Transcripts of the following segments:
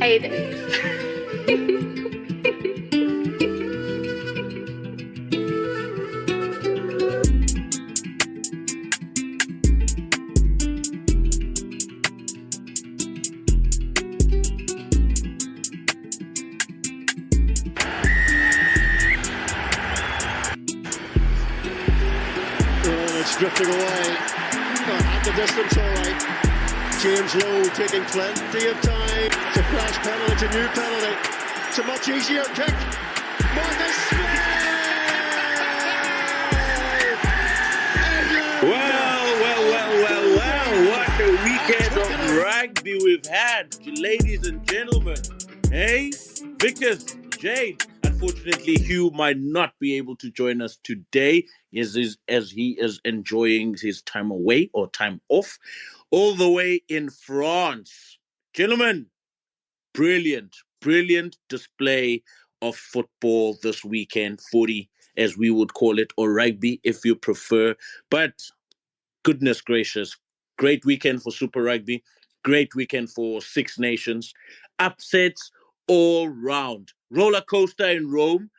Crusaders. It's drifting away. At the distance, all right. James Lowe taking plenty of time. It's a flash penalty, it's a new penalty. It's a much easier kick. Marcus Smith! Well, what a weekend of rugby we've had, ladies and gentlemen. Hey, Vickers, Jade. Unfortunately, Hugh might not be able to join us today as he is enjoying his time away or time off all the way in France. Gentlemen, brilliant display of football this weekend, footy as we would call it, or rugby if you prefer. But goodness gracious, great weekend for Super Rugby, great weekend for Six Nations, upsets all round. Roller coaster in Rome,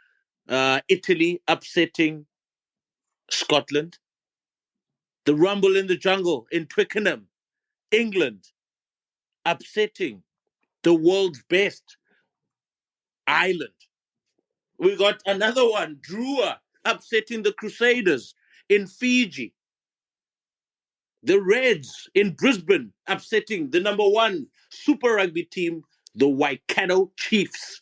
Italy upsetting Scotland. The rumble in the jungle in Twickenham, England upsetting the world's best, Ireland. We got another one, Drua upsetting the Crusaders in Fiji. The Reds in Brisbane upsetting the number one Super Rugby team, the Waikato Chiefs,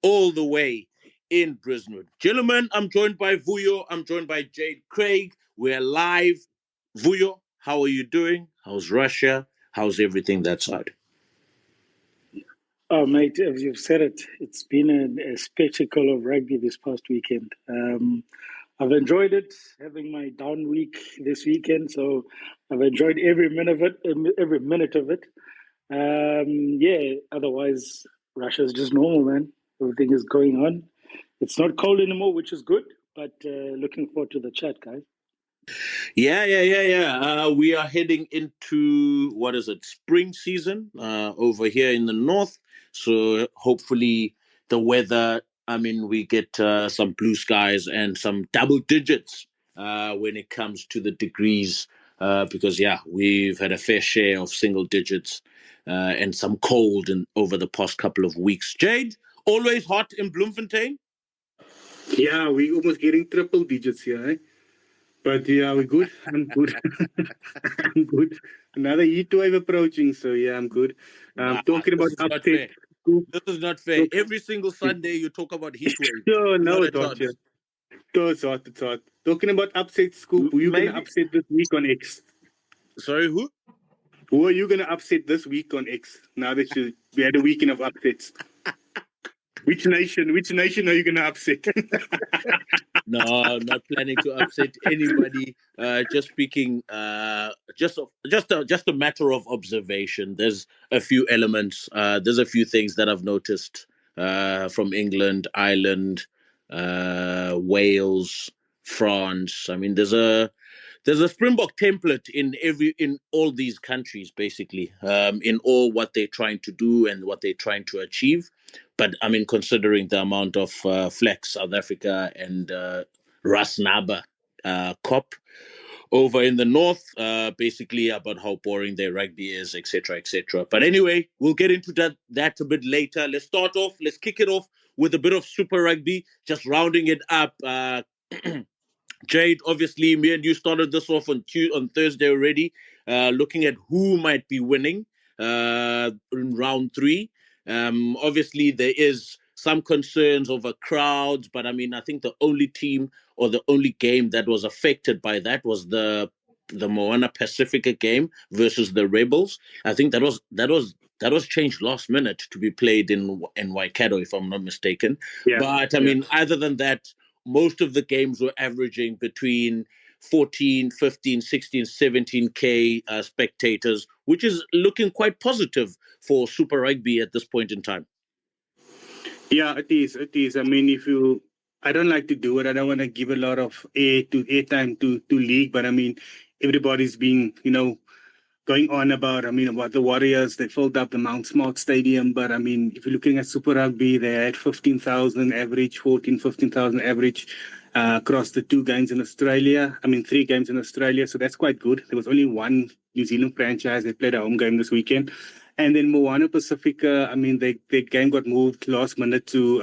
all the way in Brisbane. Gentlemen, I'm joined by Vuyo. I'm joined by Jade Craig. We're live. Vuyo, how are you doing? How's Russia? How's everything that side? Oh, mate, as you've said it, it's been a spectacle of rugby this past weekend. I've enjoyed it, having my down week this weekend, so I've enjoyed every minute of it. Otherwise, Russia's just normal, man. Everything is going on. It's not cold anymore, which is good, but looking forward to the chat, guys. Yeah. We are heading into, spring season over here in the north. So hopefully the weather, we get some blue skies and some double digits when it comes to the degrees. Because, we've had a fair share of single digits and some cold over the past couple of weeks. Jade, always hot in Bloemfontein? Yeah, we're almost getting triple digits here, eh? But yeah, we're good. I'm good. I'm good. Another heat wave approaching, so yeah, I'm good. Talking about upset. This is not fair. Every single Sunday you talk about heat wave. No, it's hot. It's hot. Talking about upset, Scoop, who are you going to upset this week on X? Sorry, who? Who are you going to upset this week on X? Now that we had a weekend of upsets. Which nation are you going to upset? No, not planning to upset anybody. Just speaking, just a matter of observation. There's a few elements. There's a few things that I've noticed from England, Ireland, Wales, France. There's a Springbok template in all these countries, basically, in all what they're trying to do and what they're trying to achieve. But considering the amount of flex South Africa and Ras Naba COP over in the north, basically about how boring their rugby is, etc., etc. But anyway, we'll get into that a bit later. Let's kick it off with a bit of Super Rugby, just rounding it up. Jade, obviously, me and you started this off on Thursday already, looking at who might be winning in round 3. Obviously, there is some concerns over crowds, but I think the only team or the only game that was affected by that was the Moana Pacifica game versus the Rebels. I think that was changed last minute to be played in Waikato, if I'm not mistaken. Yeah. But other than that, most of the games were averaging between 14, 15, 16, 17K spectators, which is looking quite positive for Super Rugby at this point in time. Yeah, it is. I don't like to do it. I don't want to give a lot of airtime to league, but everybody's being, going on about, about the Warriors. They filled up the Mount Smart Stadium. But, if you're looking at Super Rugby, they had 15,000 average, 15,000 average across the 2 games in Australia. 3 games in Australia. So that's quite good. There was only one New Zealand franchise that played a home game this weekend. And then Moana Pacifica, their game got moved last minute to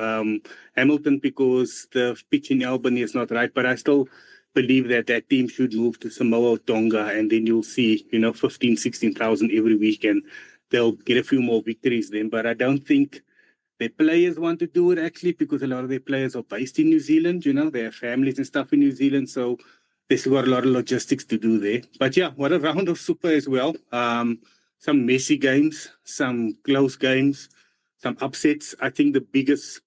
Hamilton because the pitch in Albany is not right. But I still believe that team should move to Samoa or Tonga, and then you'll see, 15, 16,000 every week, and they'll get a few more victories then. But I don't think their players want to do it, actually, because a lot of their players are based in New Zealand. They have families and stuff in New Zealand, so there's got a lot of logistics to do there. But yeah, what a round of Super as well. Some messy games, some close games, some upsets. I think the biggest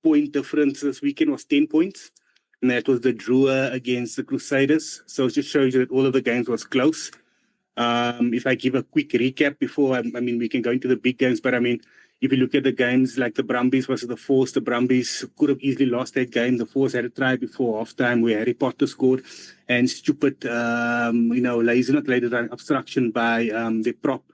point difference this weekend was 10 points. And that was the Drua against the Crusaders. So it just shows you that all of the games was close. If I give a quick recap before, we can go into the big games. But if you look at the games like the Brumbies versus the Force, the Brumbies could have easily lost that game. The Force had a try before halftime where Harry Potter scored. And stupid, lazy, not later than obstruction by the prop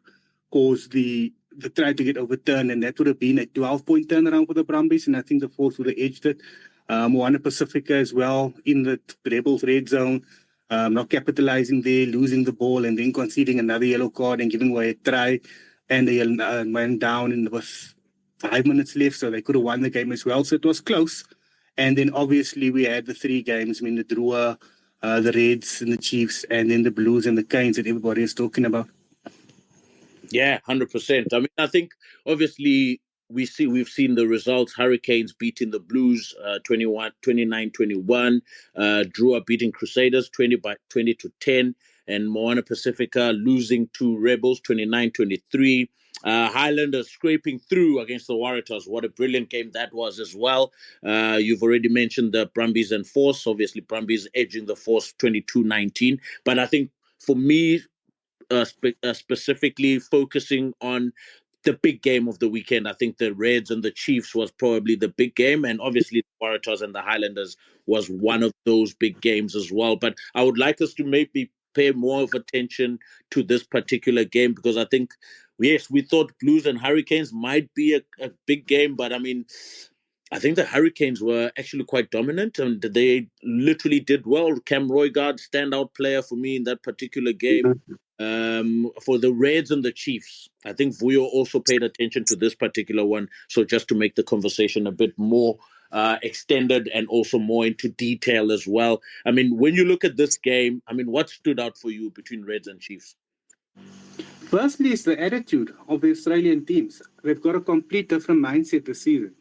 caused the try to get overturned. And that would have been a 12-point turnaround for the Brumbies. And I think the Force would have edged it. Moana Pacifica as well in the Rebels red zone, not capitalizing there, losing the ball and then conceding another yellow card and giving away a try. And they went down and there was 5 minutes left, so they could have won the game as well. So it was close. And then obviously we had the 3 games, the Drua, the Reds and the Chiefs, and then the Blues and the Canes that everybody is talking about. Yeah, 100%. I think obviously we've seen the results. Hurricanes beating the Blues 29-21. Drua beating Crusaders 20-10, and Moana Pacifica losing to Rebels 29-23. Highlanders scraping through against the Waratahs. What a brilliant game that was as well. You've already mentioned the Brumbies and Force. Obviously, Brumbies edging the Force 22-19. But I think for me, specifically focusing on the big game of the weekend, I think the Reds and the Chiefs was probably the big game, and obviously the Waratahs and the Highlanders was one of those big games as well. But I would like us to maybe pay more of attention to this particular game, because I think, yes, we thought Blues and Hurricanes might be a big game, but I think the Hurricanes were actually quite dominant, and they literally did well. Cam Roygaard, standout player for me in that particular game. For the Reds and the Chiefs, I think Vuyo also paid attention to this particular one. So just to make the conversation a bit more extended and also more into detail as well. When you look at this game, what stood out for you between Reds and Chiefs? Firstly, it's the attitude of the Australian teams. They've got a complete different mindset this season,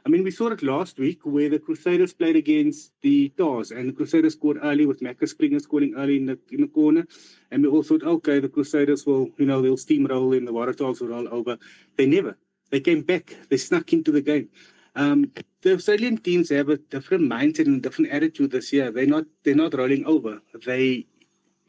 we saw it last week where the Crusaders played against the Tars, and the Crusaders scored early with Macca Springer scoring early in the corner. And we all thought, okay, the Crusaders will, they'll steamroll and the Waratahs will roll over. They never. They came back. They snuck into the game. The Australian teams have a different mindset and a different attitude this year. They're not rolling over. Even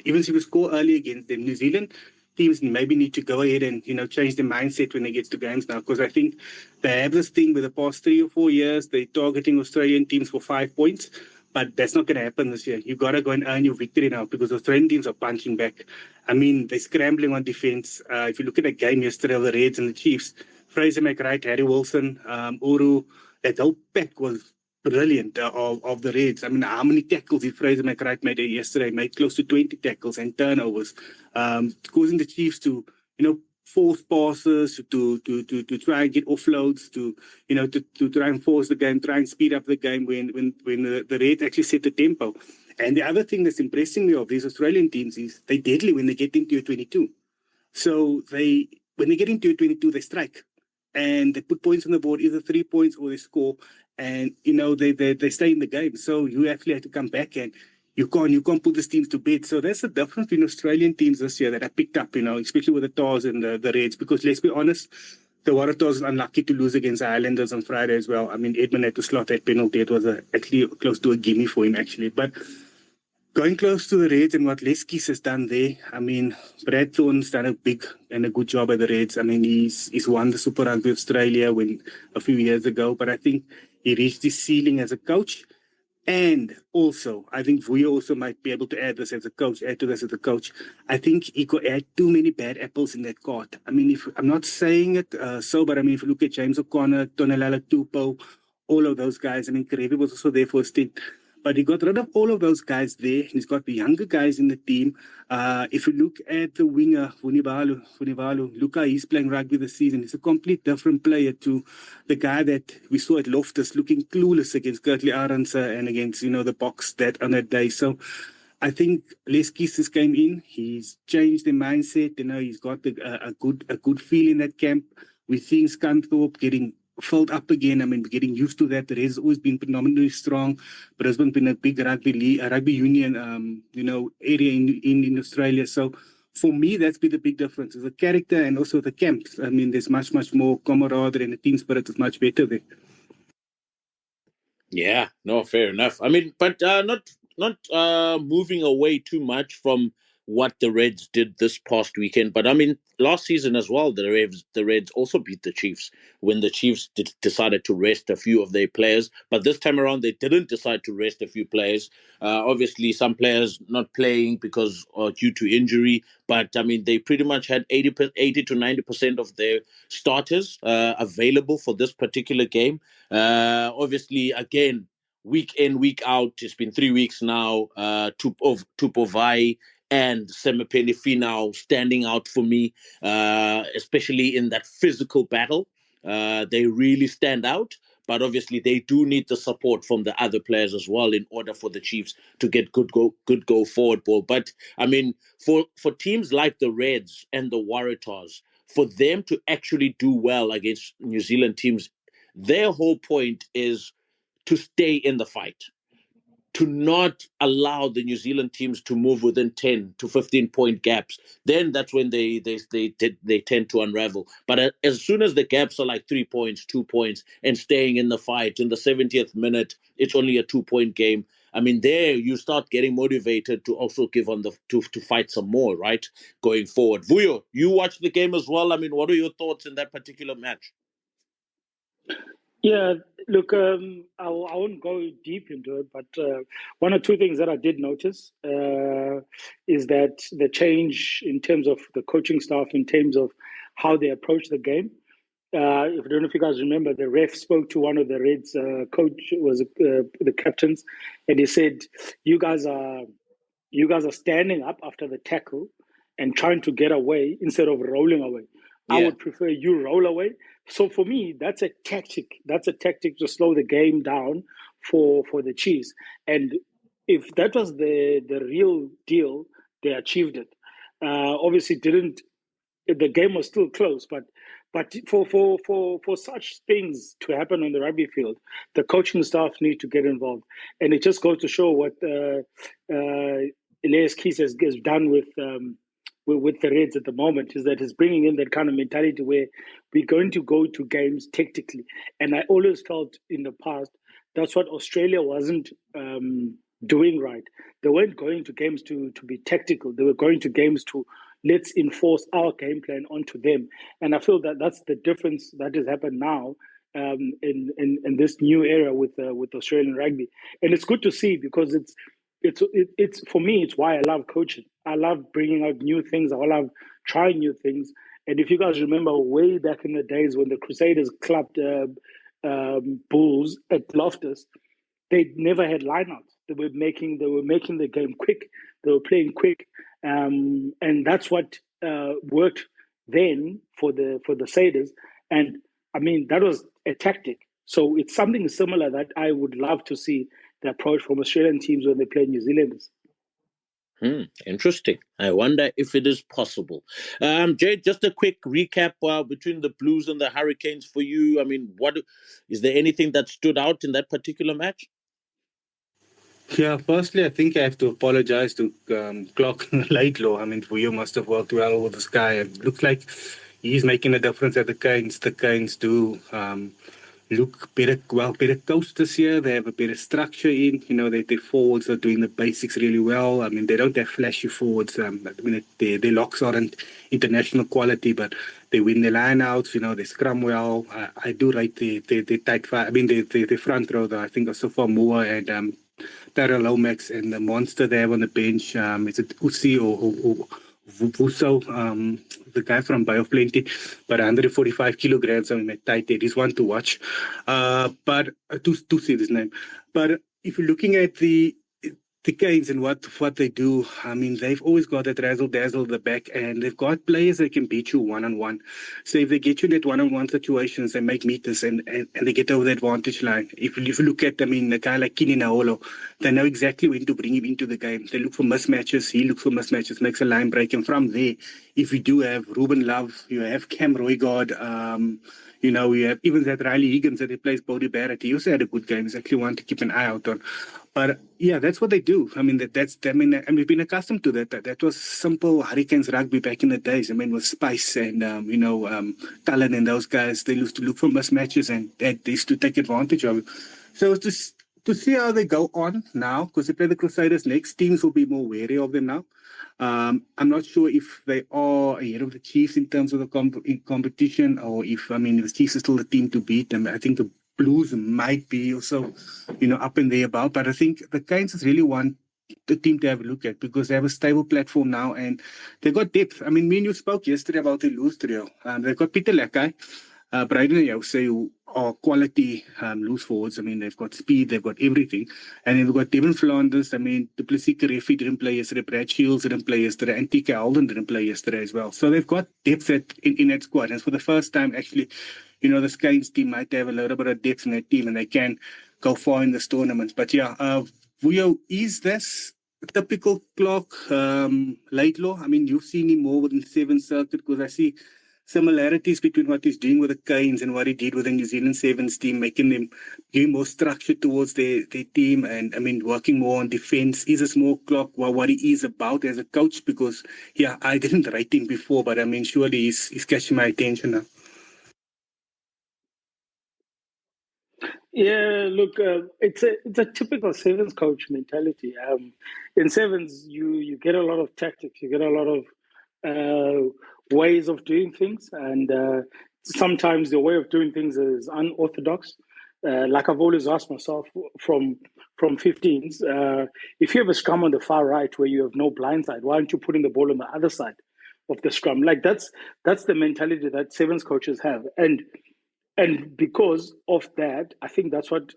if you score early against them, New Zealand teams maybe need to go ahead and, change their mindset when they get to games now, because I think they have this thing with the past 3 or 4 years, they're targeting Australian teams for 5 points, but that's not going to happen this year. You got to go and earn your victory now, because Australian teams are punching back. They're scrambling on defense. If you look at the game yesterday of the Reds and the Chiefs, Fraser McWright, Harry Wilson, Uru, that whole pack was brilliant of the Reds. How many tackles did Fraser McWright made yesterday? Made close to 20 tackles and turnovers, causing the Chiefs to, force passes, to try and get offloads, to try and force the game, try and speed up the game when the Reds actually set the tempo. And the other thing that's impressing me of these Australian teams is they're deadly when they get into a 22. So when they get into a 22, they strike. And they put points on the board, either 3 points or they score. And, they stay in the game. So you actually have to come back, and you can't put these teams to bed. So that's the difference between Australian teams this year that I picked up, especially with the Tars and the Reds. Because let's be honest, the Waratahs are unlucky to lose against the Highlanders on Friday as well. Edmund had to slot that penalty. It was actually close to a gimme for him, actually. But going close to the Reds and what Leskis has done there, Brad Thorne's done a big and a good job at the Reds. He's won the Super Rugby Australia a few years ago, but I think he reached his ceiling as a coach. And also, I think Vuyo also might be able to add to this as a coach. I think he could add too many bad apples in that cart. I mean, if I'm not saying it but I mean, if you look at James O'Connor, Tonelala Tupou, all of those guys, I mean, Karevi was also there for a stint. But he got rid of all of those guys there. He's got the younger guys in the team. If you look at the winger, Vunivalu, Luca, he's playing rugby this season. He's a complete different player to the guy that we saw at Loftus looking clueless against Gertley Arendse and against, the Boks on that day. So I think Les Kisses came in. He's changed the mindset. He's got a good feel in that camp. We're seeing Scunthorpe getting filled up again. I mean, we're getting used to that. The Reds has always been phenomenally strong. Brisbane been a big rugby union, area in Australia. So for me, that's been the big difference. Is the character and also the camps. I mean, there's much more camaraderie and the team spirit is much better there. Yeah, no, fair enough. I mean, but not moving away too much from what the Reds did this past weekend. But I mean, last season as well, the Reds also beat the Chiefs when the Chiefs decided to rest a few of their players. But this time around, they didn't decide to rest a few players. Obviously, some players not playing because due to injury. But I mean, they pretty much had 80 to 90% of their starters available for this particular game. Obviously, again, week in, week out, it's been 3 weeks now. Tupovai and Semepeli Finau standing out for me, especially in that physical battle. They really stand out. But obviously, they do need the support from the other players as well in order for the Chiefs to get good go forward ball. But I mean, for teams like the Reds and the Waratahs, for them to actually do well against New Zealand teams, their whole point is to stay in the fight, to not allow the New Zealand teams to move within 10 to 15 point gaps. Then that's when they tend to unravel. But as soon as the gaps are like 3 points, 2 points, and staying in the fight, in the 70th minute, it's only a 2-point game. I mean, there you start getting motivated to also give on to fight some more, right? Going forward. Vuyo, you watched the game as well. I mean, what are your thoughts in that particular match? Yeah, look, I won't go deep into it, but one or two things that I did notice is that the change in terms of the coaching staff, in terms of how they approach the game. I don't know if you guys remember, the ref spoke to one of the Reds coach, was the captains, and he said, "You guys are standing up after the tackle and trying to get away instead of rolling away. Yeah. I would prefer you roll away." So for me, that's a tactic. That's a tactic to slow the game down for the Chiefs. And if that was the real deal, they achieved it. Obviously, the game was still close, but for such things to happen on the rugby field, the coaching staff need to get involved. And it just goes to show what Elias Keys has done with the Reds at the moment, is that he's bringing in that kind of mentality where we're going to go to games tactically. And I always felt in the past that's what Australia wasn't doing right. They weren't going to games to be tactical. They were going to games to let's enforce our game plan onto them. And I feel that that's the difference that has happened now in this new era with Australian rugby. And it's good to see, because it's for me, it's why I love coaching. I love bringing out new things. I love trying new things. And if you guys remember way back in the days when the Crusaders clubbed Bulls at Loftus, they never had lineouts. They were making the game quick. They were playing quick, and that's what worked then for the Crusaders. And I mean, that was a tactic. So it's something similar that I would love to see the approach from Australian teams when they play New Zealanders. Interesting. I wonder if it is possible. Jade, just a quick recap between the Blues and the Hurricanes for you. I mean, what is there anything that stood out in that particular match? Yeah, firstly, I think I have to apologize to Clock Laidlaw. I mean, Vuyo must have worked well with this guy. It looks like he's making a difference at the Canes. The Canes do look better coached this year. They have a better structure in. Their forwards are doing the basics really well. I mean, they don't have flashy forwards. I mean, their locks aren't international quality, but they win their lineouts. They scrum well. I do rate the tight five. I mean, the front row, though. I think Asafa Moore and Tara Lomax and the monster they have on the bench. Is it Usi or Vuso, the guy from Bay of Plenty, but 145 kilograms. I mean, tight head. He's one to watch. But to see his name. But if you're looking at the Canes and what they do, I mean, they've always got that razzle-dazzle at the back, and they've got players that can beat you one-on-one. So if they get you in that one-on-one situations, they make meters and they get over the advantage line. If you look at, I mean, a guy like Kini Naolo, they know exactly when to bring him into the game. They look for mismatches, he looks for mismatches, makes a line break, and from there, if you do have Ruben Love, you have Cam Roygard, you have even that Riley Higgins that replaced Bodie Barrett. He also had a good game. He's actually one to keep an eye out on. But yeah, that's what they do. I mean, and we've been accustomed to that. That was simple Hurricanes rugby back in the days. I mean, with Spice and Cullen and those guys, they used to look for mismatches and they used to take advantage of it. So it's to see how they go on now, because they play the Crusaders next, teams will be more wary of them now. I'm not sure if they are ahead of the Chiefs in terms of the competition, or if the Chiefs are still the team to beat. I think the Blues might be also, up in there about. But I think the Canes is really one the team to have a look at, because they have a stable platform now and they've got depth. I mean, me and you spoke yesterday about the loose trio. They've got Peter Lakai, Braden and Jose, who are quality loose forwards. I mean, they've got speed, they've got everything. And then they've got Devin Flanders. I mean, Du Plessis Karefi didn't play yesterday, Brad Shields didn't play yesterday, and TK Alden didn't play yesterday as well. So they've got depth in that squad. And for the first time, actually, the Canes team might have a little bit of depth in that team and they can go far in this tournament. But yeah, Vuyo, is this typical Clark Laidlaw? I mean, you've seen him more within the 7th circuit, because I see similarities between what he's doing with the Canes and what he did with the New Zealand Sevens team, making them give more structure towards their team and, I mean, working more on defense. Is this more Clark what he is about as a coach? Because, yeah, I didn't rate him before, but I mean, surely he's catching my attention now. Yeah, look, it's a typical Sevens coach mentality. In Sevens, you get a lot of tactics, you get a lot of ways of doing things, and sometimes the way of doing things is unorthodox. Like I've always asked myself from 15s, if you have a scrum on the far right where you have no blind side, why aren't you putting the ball on the other side of the scrum? Like that's the mentality that Sevens coaches have, and because of that, I think that's what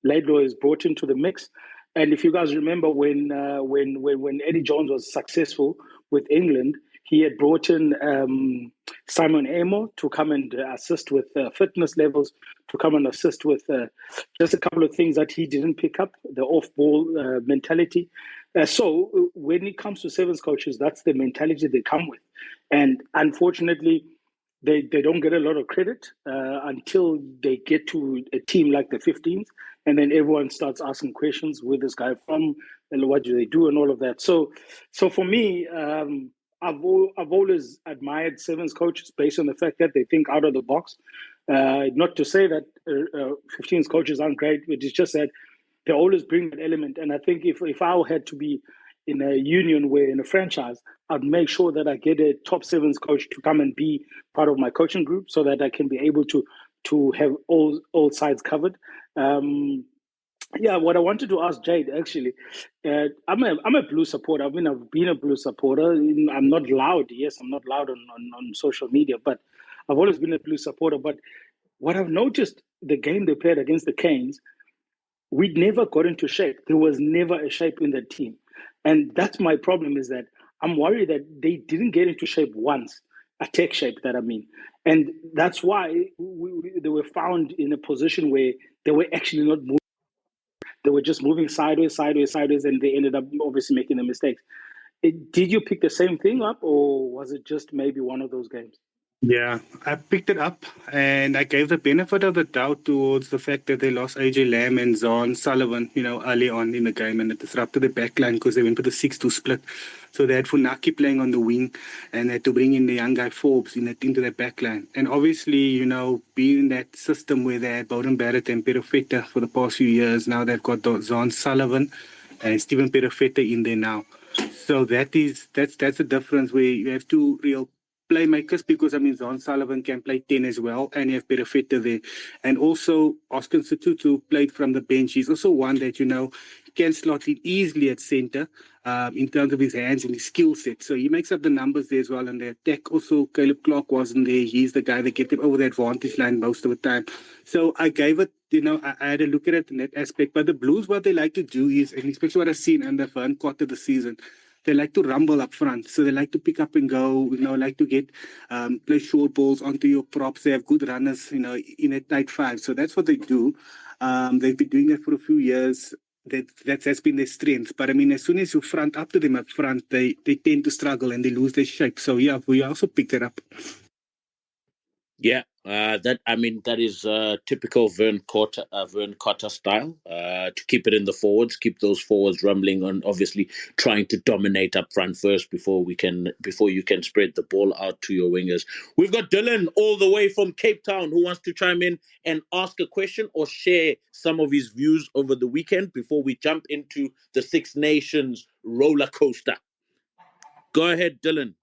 Laidlaw is brought into the mix. And if you guys remember when Eddie Jones was successful with England, he had brought in Simon Amo to come and assist with fitness levels, to come and assist with just a couple of things that he didn't pick up, the off-ball mentality. So when it comes to Sevens coaches, that's the mentality they come with. And unfortunately, they don't get a lot of credit until they get to a team like the 15s, and then everyone starts asking questions: where this guy from, and what do they do, and all of that. So for me, I've always admired Sevens coaches based on the fact that they think out of the box. Not to say that 15s coaches aren't great, but it's just that they always bring that element. And I think if I had to be in a union where in a franchise, I'd make sure that I get a top Sevens coach to come and be part of my coaching group, so that I can be able to have all sides covered. What I wanted to ask Jade, actually, I'm a Blue supporter. I've been a Blue supporter. I'm not loud. Yes, I'm not loud on social media, but I've always been a Blue supporter. But what I've noticed, the game they played against the Canes, we never got into shape. There was never a shape in that team. And that's my problem, is that I'm worried that they didn't get into shape once, attack shape that I mean. And that's why they were found in a position where they were actually not moving. They were just moving sideways, and they ended up obviously making the mistakes. Did you pick the same thing up, or was it just maybe one of those games? Yeah, I picked it up and I gave the benefit of the doubt towards the fact that they lost AJ Lamb and Zahn Sullivan, early on in the game, and it disrupted the backline because they went with a 6-2 split. So they had Funaki playing on the wing and they had to bring in the young guy Forbes into that backline. And obviously, being in that system where they had Bowden Barrett and Perofeta for the past few years, now they've got Zahn Sullivan and Stephen Perofeta in there now. So that's the difference, where you have two real playmakers because, I mean, Zon Sullivan can play 10 as well, and you have Perifetta there. And also, Oscar Satutu played from the bench. He's also one that, can slot in easily at center in terms of his hands and his skill set. So he makes up the numbers there as well. And the attack also, Caleb Clark wasn't there. He's the guy that gets him over the advantage line most of the time. So I gave it, I had a look at it in that aspect. But the Blues, what they like to do is, and especially what I've seen in the first quarter of the season, they like to rumble up front. So they like to pick up and go, like to get, play short balls onto your props. They have good runners, in a tight five. So that's what they do. They've been doing that for a few years. That's been their strength. But I mean, as soon as you front up to them up front, they tend to struggle and they lose their shape. So yeah, we also picked it up. Yeah, that is typical Vern Cotter style. To keep it in the forwards, keep those forwards rumbling on, obviously trying to dominate up front first before you can spread the ball out to your wingers. We've got Dylan all the way from Cape Town who wants to chime in and ask a question or share some of his views over the weekend before we jump into the Six Nations roller coaster. Go ahead, Dylan.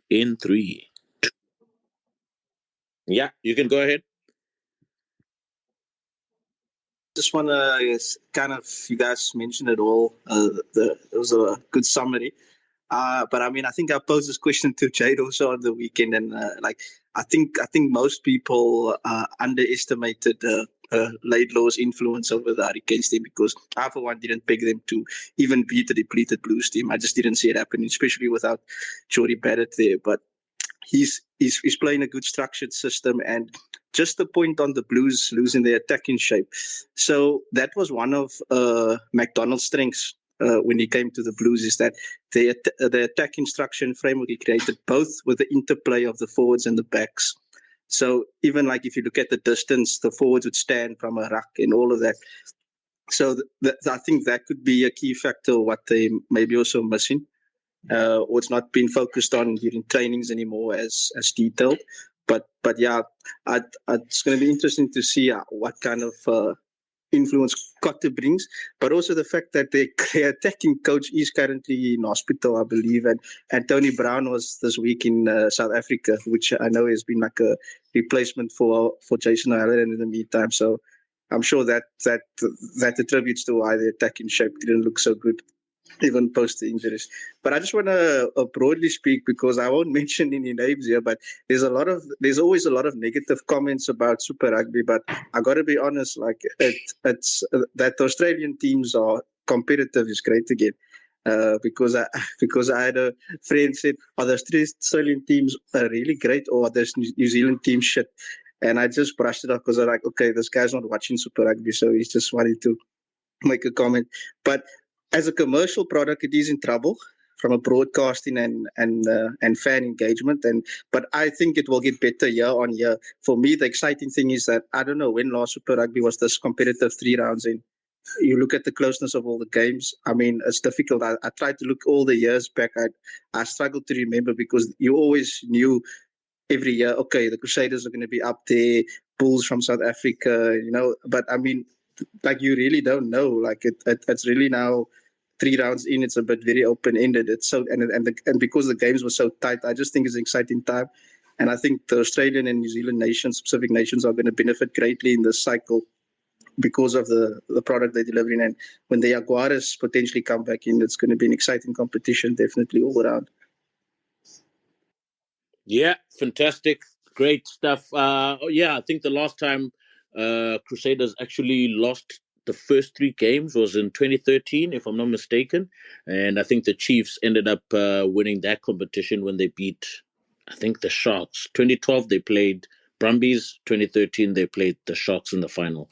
In 3. Yeah, you can go ahead. Just want to kind of, you guys mentioned it all. It was a good summary. But I mean, I think I posed this question to Jade also on the weekend, and I think most people underestimated Laidlaw's influence over the Hurricanes team, because I, for one, didn't peg them to even beat the depleted Blues team. I just didn't see it happening, especially without Jody Barrett there. But he's playing a good structured system, and just the point on the Blues losing their attacking shape. So that was one of McDonald's strengths when he came to the Blues, is that the attack instruction framework he created, both with the interplay of the forwards and the backs. So even like if you look at the distance, the forwards would stand from a ruck and all of that. So I think that could be a key factor what they maybe also missing. Or it's not being focused on during trainings anymore as detailed. But yeah, it's going to be interesting to see what kind of influence Cotter brings, but also the fact that their attacking coach is currently in hospital, I believe, and Tony Brown was this week in South Africa, which I know has been like a replacement for Jason O'Halloran in the meantime. So I'm sure that attributes to why the attacking shape didn't look so good, even post the injuries. But I just want to broadly speak, because I won't mention any names here, but there's always a lot of negative comments about Super Rugby. But I got to be honest, like it's that the Australian teams are competitive is great again. Because I had a friend said, "Are the Australian teams really great, or are the New Zealand teams shit?" And I just brushed it off because I'm like, okay, this guy's not watching Super Rugby, so he's just wanting to make a comment. But as a commercial product, it is in trouble from a broadcasting and fan engagement. But I think it will get better year on year. For me, the exciting thing is that I don't know when last Super Rugby was this competitive 3 rounds in. You look at the closeness of all the games. I mean, it's difficult. I tried to look all the years back. I struggled to remember, because you always knew every year, okay, the Crusaders are going to be up there, Bulls from South Africa, But I mean, like, you really don't know. Like it's really now 3 rounds in, it's a bit very open-ended. It's so and because the games were so tight, I just think it's an exciting time. And I think the Australian and New Zealand nations, Pacific nations, are going to benefit greatly in this cycle because of the product they're delivering. And when the Jaguars potentially come back in, it's going to be an exciting competition, definitely all around. Yeah, fantastic. Great stuff. I think the last time Crusaders actually lost the first 3 games was in 2013, if I'm not mistaken. And I think the Chiefs ended up winning that competition when they beat, I think, the Sharks. 2012, they played Brumbies. 2013, they played the Sharks in the final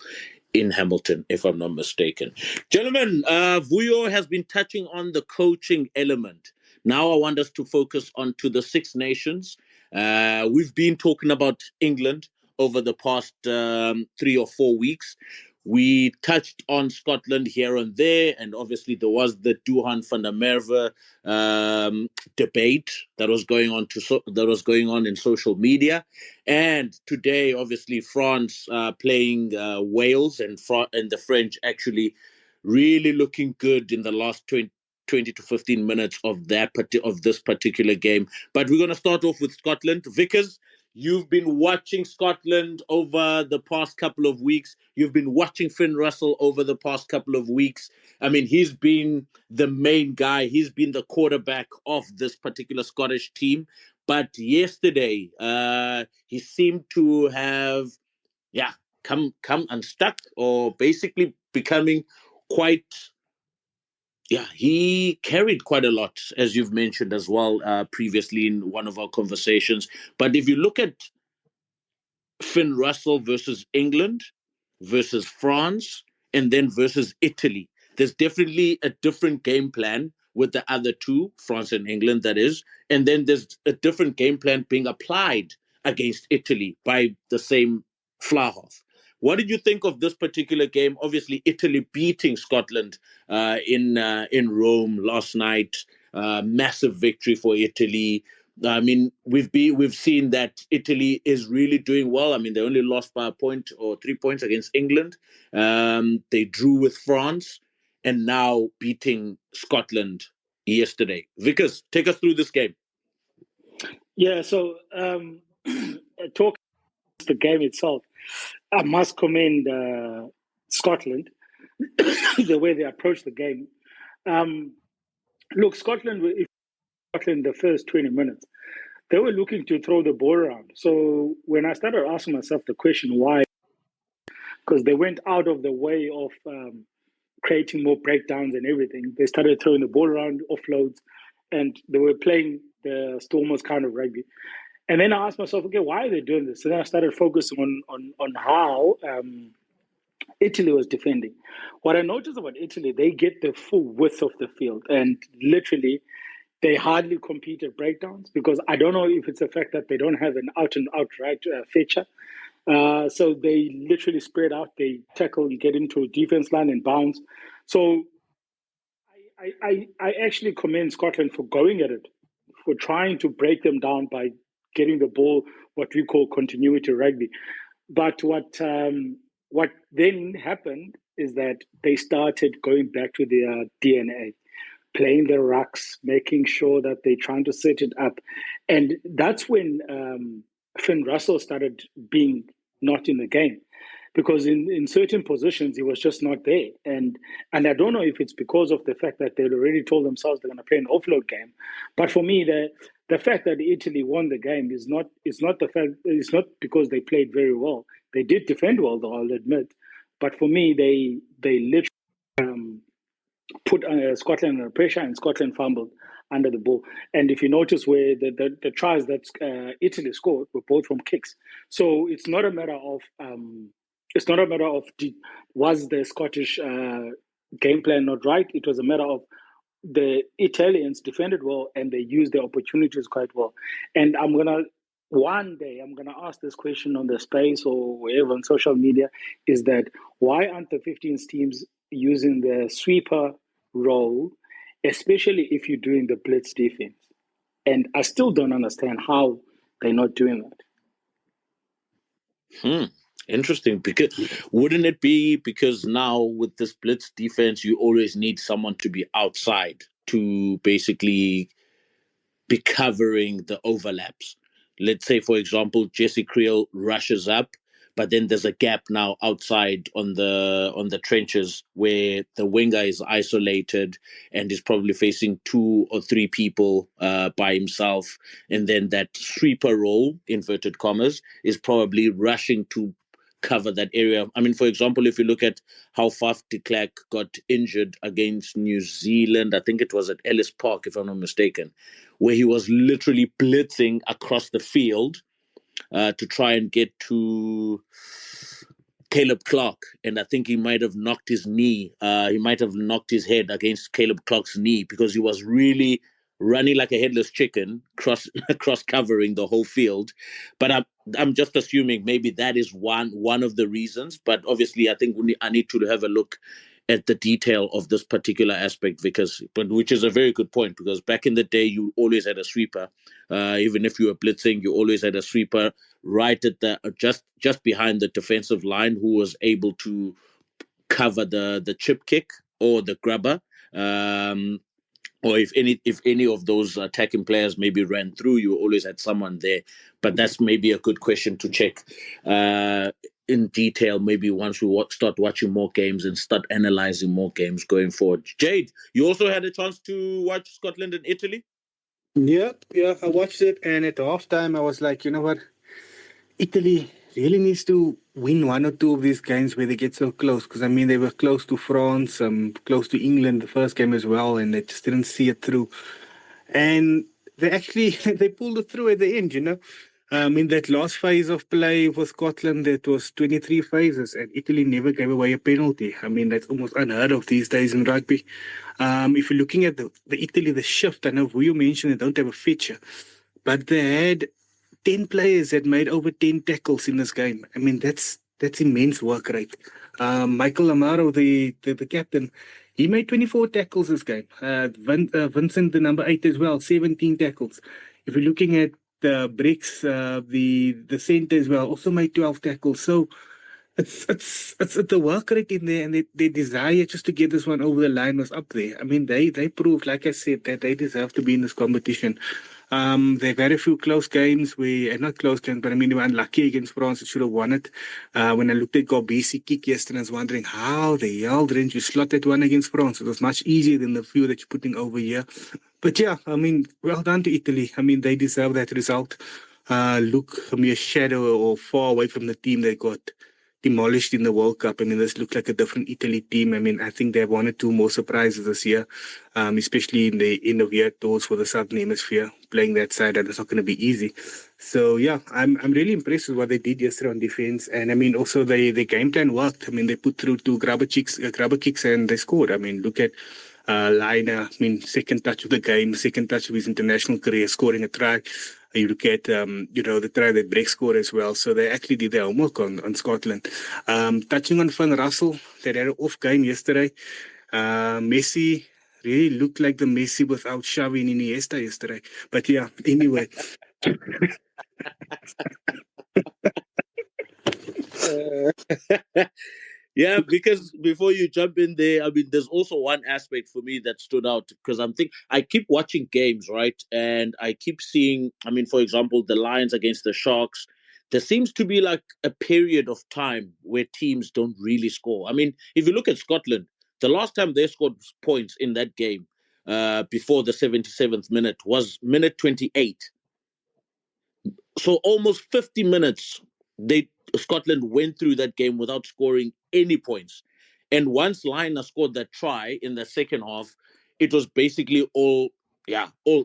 in Hamilton, if I'm not mistaken. Gentlemen, Vuyo has been touching on the coaching element. Now I want us to focus on to the Six Nations. We've been talking about England over the past 3 or 4 weeks. We touched on Scotland here and there, and obviously there was the Duhan van der Merwe debate that was going on in social media. And today, obviously, France playing Wales, and the French actually really looking good in the last 20 to 15 minutes of this particular game. But we're going to start off with Scotland. Vickers, you've been watching Scotland over the past couple of weeks. You've been watching Finn Russell over the past couple of weeks. I mean, he's been the main guy. He's been the quarterback of this particular Scottish team. But yesterday, he seemed to have, come unstuck, or basically becoming quite... he carried quite a lot, as you've mentioned as well previously in one of our conversations. But if you look at Finn Russell versus England, versus France, and then versus Italy, there's definitely a different game plan with the other two, France and England, that is. And then there's a different game plan being applied against Italy by the same Vlahoff. What did you think of this particular game? Obviously, Italy beating Scotland in Rome last night. Massive victory for Italy. I mean, we've seen that Italy is really doing well. I mean, they only lost by a point or 3 points against England. They drew with France, and now beating Scotland yesterday. Vickers, take us through this game. Yeah, so talking about the game itself, I must commend Scotland, the way they approached the game. Look, Scotland the first 20 minutes, they were looking to throw the ball around. So when I started asking myself the question, why? Because they went out of the way of creating more breakdowns and everything. They started throwing the ball around, offloads, and they were playing the Stormers kind of rugby. And then I asked myself, okay, why are they doing this? So then I started focusing on how Italy was defending. What I noticed about Italy, they get the full width of the field, and literally they hardly compete at breakdowns, because I don't know if it's the fact that they don't have an out-and-out right feature. So they literally spread out, they tackle and get into a defense line and bounce. So I actually commend Scotland for going at it, for trying to break them down by getting the ball, what we call continuity rugby. But what then happened is that they started going back to their DNA, playing the rucks, making sure that they're trying to set it up. And that's when Finn Russell started being not in the game, because in certain positions he was just not there. And I don't know if it's because of the fact that they'd already told themselves they're going to play an offload game. But for me, the fact that Italy won the game is not because they played very well. They did defend well, though, I'll admit. But for me, they literally put Scotland under pressure, and Scotland fumbled under the ball. And if you notice, where the tries that Italy scored were both from kicks. So it's not a matter of was the Scottish game plan not right? It was a matter of the Italians defended well, and they used their opportunities quite well. And one day I'm gonna ask this question on the space or wherever on social media, is that why aren't the 15 teams using the sweeper role, especially if you're doing the blitz defense? And I still don't understand how they're not doing that. Interesting. Because wouldn't it be because now with this blitz defense, you always need someone to be outside to basically be covering the overlaps? Let's say, for example, Jesse Creel rushes up, but then there's a gap now outside on the trenches where the winger is isolated and is probably facing 2 or 3 people by himself. And then that sweeper role, inverted commas, is probably rushing to cover that area. I mean, for example, if you look at how Faf de Klerk got injured against New Zealand, I think it was at Ellis Park, if I'm not mistaken, where he was literally blitzing across the field to try and get to Caleb Clark, and I think he might have knocked his knee. He might have knocked his head against Caleb Clark's knee, because he was really running like a headless chicken, cross covering the whole field. But I'm just assuming maybe that is one of the reasons. But obviously, I think I need to have a look at the detail of this particular aspect, which is a very good point, because back in the day, you always had a sweeper. Even if you were blitzing, you always had a sweeper right at the just behind the defensive line, who was able to cover the chip kick or the grubber. Or if any of those attacking players maybe ran through, you always had someone there. But that's maybe a good question to check in detail, maybe once we start watching more games and start analysing more games going forward. Jade, you also had a chance to watch Scotland and Italy? Yeah, I watched it, and at halftime I was like, you know what? Italy really needs to win one or two of these games where they get so close. Because, I mean, they were close to France, close to England the first game as well, and they just didn't see it through. And they actually, they pulled it through at the end, you know. In that last phase of play for Scotland, it was 23 phases, and Italy never gave away a penalty. I mean, that's almost unheard of these days in rugby. If you're looking at the Italy, the shift, I know who you mentioned, they don't have a feature, but they had 10 players that made over 10 tackles in this game. I mean, that's immense work rate. Michael Amaro, the captain, he made 24 tackles this game. Vincent, the number 8 as well, 17 tackles. If you're looking at Briggs, the centre as well, also made 12 tackles. So it's the work rate in there, and their desire just to get this one over the line was up there. I mean, they proved, like I said, that they deserve to be in this competition. They've had a few close games not close games, but I mean, they were unlucky against France. They should have won it. When I looked at Gobisi kick yesterday, I was wondering how the hell didn't you slot that one against France? It was much easier than the few that you're putting over here. But yeah, I mean, well done to Italy. I mean, they deserve that result. Look a mere shadow or far away from the team they got demolished in the World Cup. I mean, this looked like a different Italy team. I mean, I think they have one or two more surprises this year, especially in the end of year tours for the Southern Hemisphere. Playing that side, and it's not going to be easy. So yeah, I'm really impressed with what they did yesterday on defense, and I mean also the game plan worked. I mean, they put through two grubber kicks, and they scored. I mean, look at Liner. I mean, second touch of the game, second touch of his international career, scoring a try. You look at, the try that Breck scored as well. So they actually did their homework on Scotland. Touching on Van Russell, they had an off game yesterday. Messi really looked like the Messi without Xavi and Iniesta yesterday. But yeah, anyway. Yeah, because before you jump in there, I mean, there's also one aspect for me that stood out because I keep watching games, right? And I keep seeing, I mean, for example, the Lions against the Sharks. There seems to be like a period of time where teams don't really score. I mean, if you look at Scotland, the last time they scored points in that game before the 77th minute was minute 28. So almost 50 minutes, Scotland went through that game without scoring any points. And once Liner scored that try in the second half, it was basically all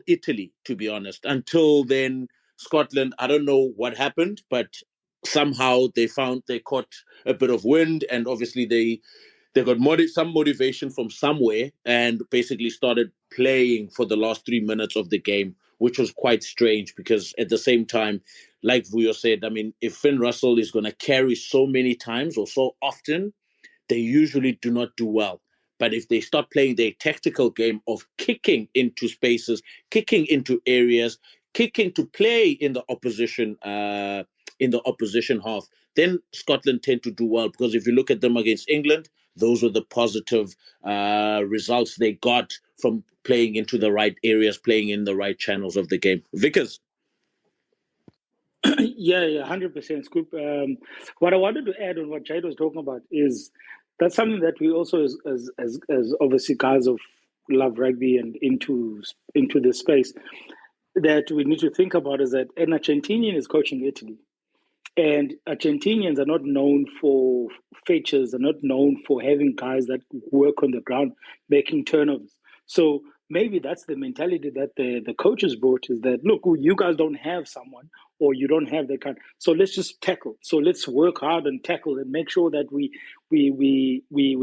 Italy, to be honest. Until then, Scotland, I don't know what happened, but somehow they caught a bit of wind, and obviously they got some motivation from somewhere and basically started playing for the last 3 minutes of the game, which was quite strange because at the same time, like Vuyo said, I mean, if Finn Russell is going to carry so many times or so often, they usually do not do well. But if they start playing their tactical game of kicking into spaces, kicking into areas, kicking to play in the opposition half, then Scotland tend to do well. Because if you look at them against England, those were the positive results they got from playing into the right areas, playing in the right channels of the game. Vickers? Yeah, 100%, Scoop. What I wanted to add on what Jade was talking about is that's something that we also, as obviously guys of love rugby and into this space, that we need to think about is that an Argentinian is coaching Italy. And Argentinians are not known for features, are not known for having guys that work on the ground, making turnovers. So maybe that's the mentality that the coaches brought, is that, look, you guys don't have someone, or you don't have that kind. So let's just tackle. So let's work hard and tackle and make sure that we're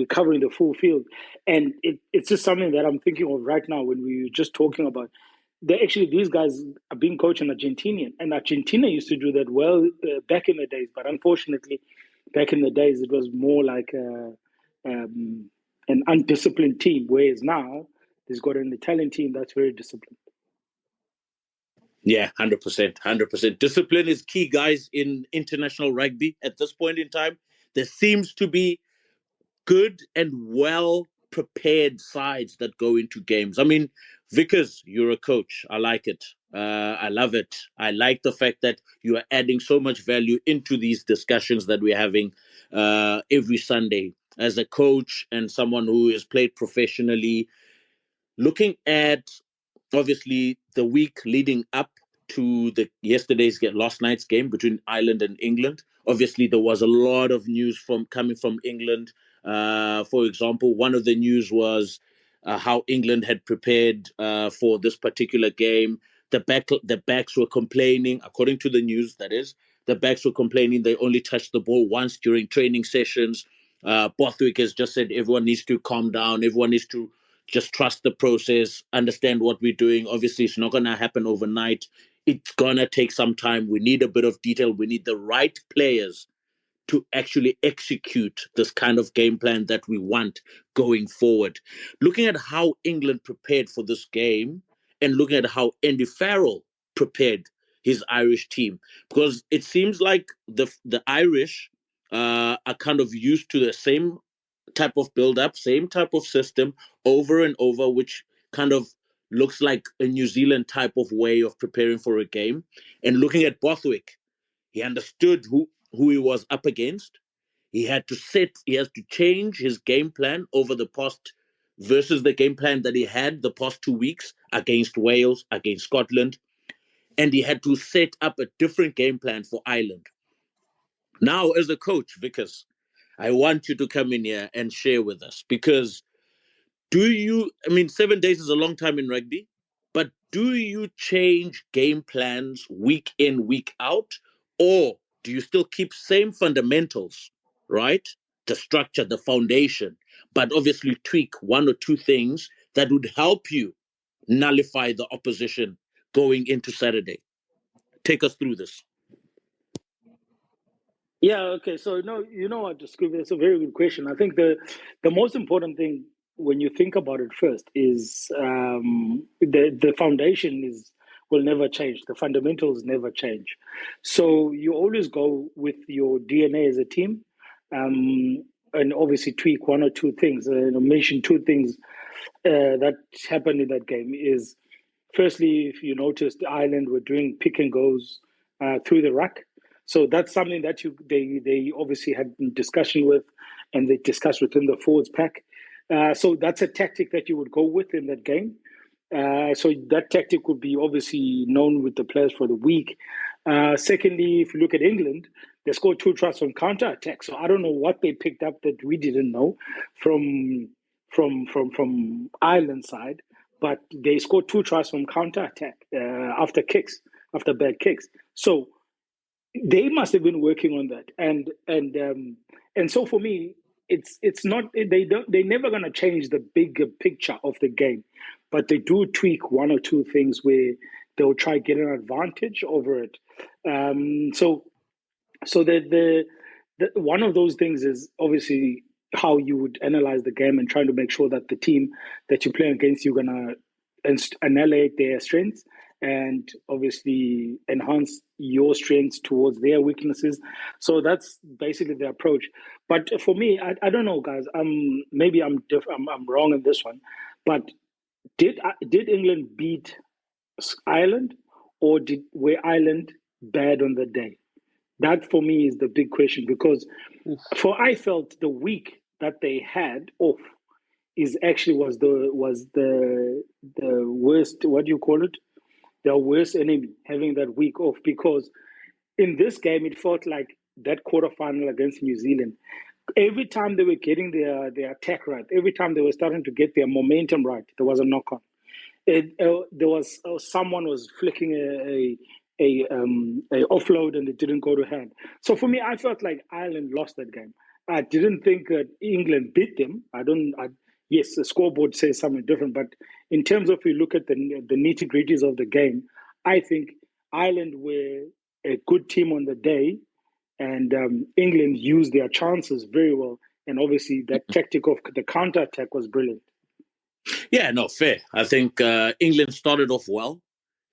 covering the full field. And it's just something that I'm thinking of right now when we were just talking about. These guys are being coached in Argentinian, and Argentina used to do that well back in the days. But unfortunately, back in the days, it was more like an undisciplined team. Whereas now, they've got an Italian team that's very disciplined. Yeah, 100%. Discipline is key, guys, in international rugby at this point in time. There seems to be good and well prepared sides that go into games. I mean, Vickers, you're a coach. I like it. I love it. I like the fact that you are adding so much value into these discussions that we're having every Sunday. As a coach and someone who has played professionally, looking at obviously the week leading up to the last night's game between Ireland and England. Obviously, there was a lot of news coming from England. For example, one of the news was how England had prepared for this particular game. The backs were complaining, according to the news, that is, the backs were complaining they only touched the ball once during training sessions. Borthwick has just said everyone needs to calm down. Everyone needs to just trust the process, understand what we're doing. Obviously, it's not going to happen overnight. It's going to take some time. We need a bit of detail. We need the right players to actually execute this kind of game plan that we want going forward. Looking at how England prepared for this game and looking at how Andy Farrell prepared his Irish team, because it seems like the Irish are kind of used to the same type of build-up, same type of system over and over, which kind of looks like a New Zealand type of way of preparing for a game. And looking at Borthwick, he understood who he was up against. He has to change his game plan over the past versus the game plan that he had the past 2 weeks against Wales, against Scotland. And he had to set up a different game plan for Ireland. Now, as a coach, Vickers, I want you to come in here and share with us, because 7 days is a long time in rugby, but do you change game plans week in, week out, or do you still keep same fundamentals, right? The structure, the foundation, but obviously tweak one or two things that would help you nullify the opposition going into Saturday? Take us through this. Yeah, okay. So no, you know what, Scooby, it's a very good question. I think the most important thing when you think about it first is the foundation will never change. The fundamentals never change. So you always go with your DNA as a team, and obviously tweak one or two things. Mention two things that happened in that game is, firstly, if you noticed, Ireland were doing pick and goes through the ruck. So that's something that they obviously had discussion with, and they discussed within the forwards pack. So that's a tactic that you would go with in that game. So that tactic would be obviously known with the players for the week. Secondly, if you look at England, they scored 2 tries from counter-attack. So I don't know what they picked up that we didn't know from Ireland side, but they scored 2 tries from counter-attack after bad kicks. So they must have been working on that, and so for me, it's not they're never going to change the bigger picture of the game, but they do tweak one or two things where they'll try get an advantage over it. So the one of those things is obviously how you would analyze the game and trying to make sure that the team that you play against, you're gonna annihilate their strengths and obviously enhance your strengths towards their weaknesses. So that's basically the approach. But for me, I don't know, guys. Maybe I'm wrong in this one. But did England beat Ireland, or were Ireland bad on the day? That for me is the big question, because I felt the week that they had off was the worst. What do you call it? Their worst enemy, having that week off, because in this game it felt like that quarterfinal against New Zealand. Every time they were getting their attack right, every time they were starting to get their momentum right, there was a knock on. There was someone was flicking a offload and it didn't go to hand. So for me, I felt like Ireland lost that game. I didn't think that England beat them. Yes, the scoreboard says something different, but in terms of, you look at the nitty-gritties of the game, I think Ireland were a good team on the day, and England used their chances very well. And obviously that tactic of the counter-attack was brilliant. Yeah, no, fair. I think England started off well.